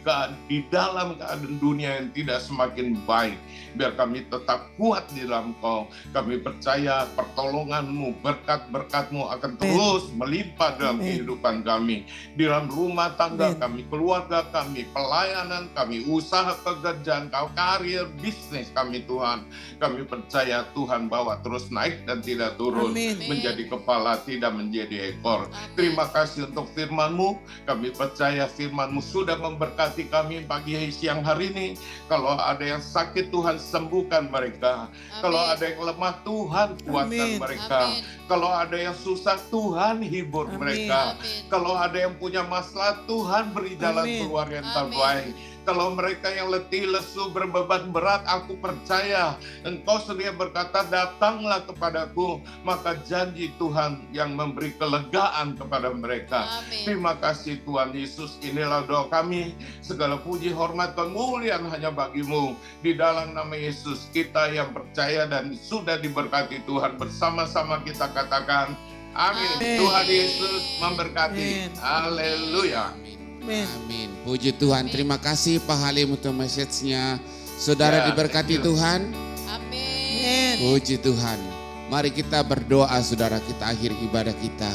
dalam keadaan dunia yang tidak semakin baik. Biar kami tetap kuat di dalam Kau. Kami percaya pertolongan-Mu, berkat-berkat-Mu akan terus melimpah dalam kehidupan kami, di dalam rumah tangga kami, keluarga kami, pelayanan kami, usaha pekerjaan Kau, karir, bisnis kami Tuhan. Kami percaya Tuhan bahwa terus naik dan tidak turun, menjadi kepala tidak menjadi ekor. Terima kasih untuk firman-Mu. Kami percaya firman-Mu sudah memberkati kami pagi siang hari ini. Kalau ada yang sakit, Tuhan sembuhkan mereka. Kalau ada yang lemah, Tuhan kuatkan mereka. Kalau ada yang susah, Tuhan hibur mereka. Kalau ada yang punya masalah, Tuhan beri jalan keluar yang terbaik. Kalau mereka yang letih, lesu, berbeban berat, aku percaya Engkau sendiri berkata, datanglah kepadaku, maka janji Tuhan yang memberi kelegaan kepada mereka. Terima kasih Tuhan Yesus. Inilah doa kami. Segala puji, hormat, kemuliaan hanya bagi-Mu. Di dalam nama Yesus, kita yang percaya dan sudah diberkati Tuhan, bersama-sama kita katakan amin. Tuhan Yesus memberkati. Haleluya. Amin. Puji Tuhan. Terima kasih Pak Halim untuk message-nya. Saudara diberkati Tuhan. Amin. Puji Tuhan. Mari kita berdoa saudara, kita akhiri ibadah kita.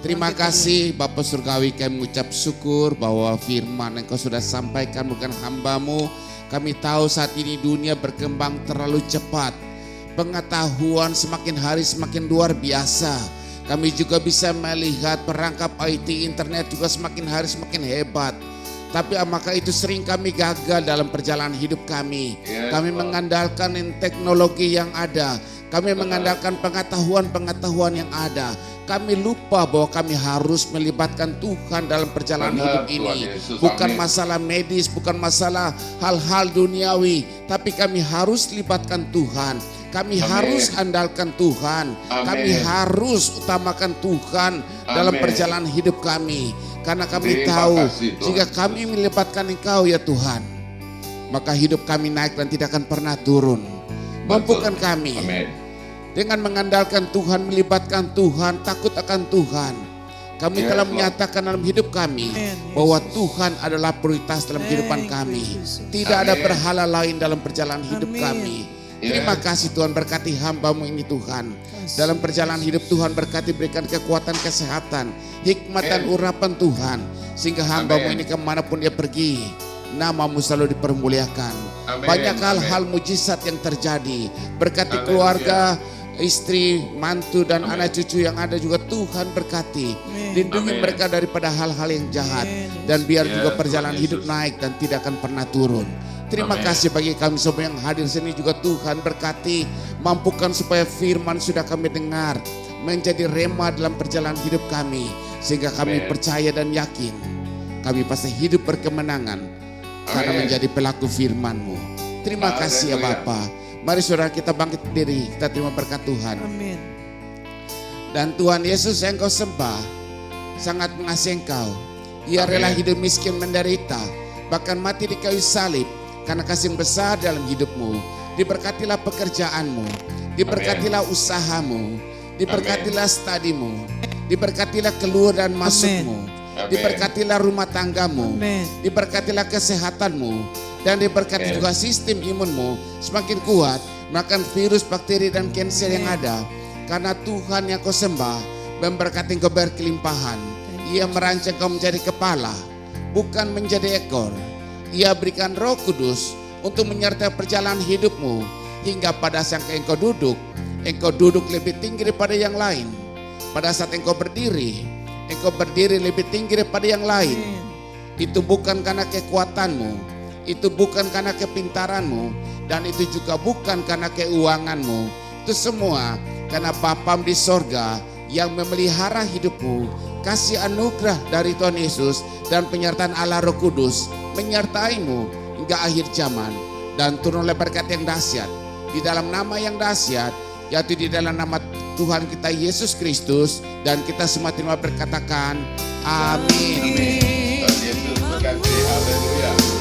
Terima kasih Bapak Surgawi, kami mengucap syukur bahwa firman yang Kau sudah sampaikan bukan hamba-Mu. Kami tahu saat ini dunia berkembang terlalu cepat. Pengetahuan semakin hari semakin luar biasa. Kami juga bisa melihat perangkap IT internet juga semakin hari semakin hebat. Tapi apakah itu sering kami gagal dalam perjalanan hidup kami. Kami mengandalkan teknologi yang ada. Kami mengandalkan pengetahuan-pengetahuan yang ada. Kami lupa bahwa kami harus melibatkan Tuhan dalam perjalanan hidup ini. Bukan masalah medis, bukan masalah hal-hal duniawi. Tapi kami harus libatkan Tuhan. Kami harus andalkan Tuhan. Kami harus utamakan Tuhan dalam perjalanan hidup kami. Karena kami tahu jika kami melibatkan Engkau ya Tuhan, maka hidup kami naik dan tidak akan pernah turun. Mampukan kami dengan mengandalkan Tuhan, melibatkan Tuhan, takut akan Tuhan. Kami telah menyatakan dalam hidup kami bahwa Tuhan adalah prioritas dalam kehidupan kami. Tidak ada berhala lain dalam perjalanan hidup kami. Terima kasih Tuhan, berkati hamba-Mu ini Tuhan. Dalam perjalanan hidup Tuhan berkati, berikan kekuatan, kesehatan, hikmat dan urapan Tuhan. Sehingga hamba-Mu ini kemanapun dia pergi, nama-Mu selalu dipermuliakan. Banyak hal-hal mujizat yang terjadi. Berkati keluarga, istri, mantu dan anak cucu yang ada juga Tuhan berkati. Lindungi mereka daripada hal-hal yang jahat. Dan biar juga perjalanan hidup naik dan tidak akan pernah turun. Terima kasih bagi kami semua yang hadir sini juga Tuhan berkati, mampukan supaya firman sudah kami dengar menjadi rema dalam perjalanan hidup kami, sehingga kami percaya dan yakin kami pasti hidup berkemenangan karena menjadi pelaku firman-Mu. Terima kasih ya Bapa. Mari saudara kita bangkit berdiri, kita terima berkat Tuhan. Amin. Dan Tuhan Yesus yang Kau sembah sangat mengasihi Engkau. Ia rela hidup miskin menderita, bahkan mati di kayu salib, karena kasih yang besar dalam hidupmu. Diberkatilah pekerjaanmu, diberkatilah usahamu, diberkatilah studimu, diberkatilah keluar dan masukmu, diberkatilah rumah tanggamu, Amin. diberkatilah kesehatanmu, dan diberkati juga sistem imunmu semakin kuat melawan virus, bakteri, dan kanker yang ada. Karena Tuhan yang kau sembah memberkati engkau berkelimpahan. Ia merancang kau menjadi kepala, bukan menjadi ekor. Ia berikan Roh Kudus untuk menyertai perjalanan hidupmu hingga pada saat engkau duduk lebih tinggi daripada yang lain. Pada saat engkau berdiri lebih tinggi daripada yang lain. Itu bukan karena kekuatanmu, itu bukan karena kepintaranmu, dan itu juga bukan karena keuanganmu. Itu semua karena Bapamu di sorga yang memelihara hidupmu. Kasih anugerah dari Tuhan Yesus dan penyertaan Allah Roh Kudus menyertaimu hingga akhir zaman. Dan turunlah berkat yang dahsyat di dalam nama yang dahsyat, yaitu di dalam nama Tuhan kita Yesus Kristus. Dan kita semua terima berkatakan amin. Tuhan Yesus berkati. Haleluya.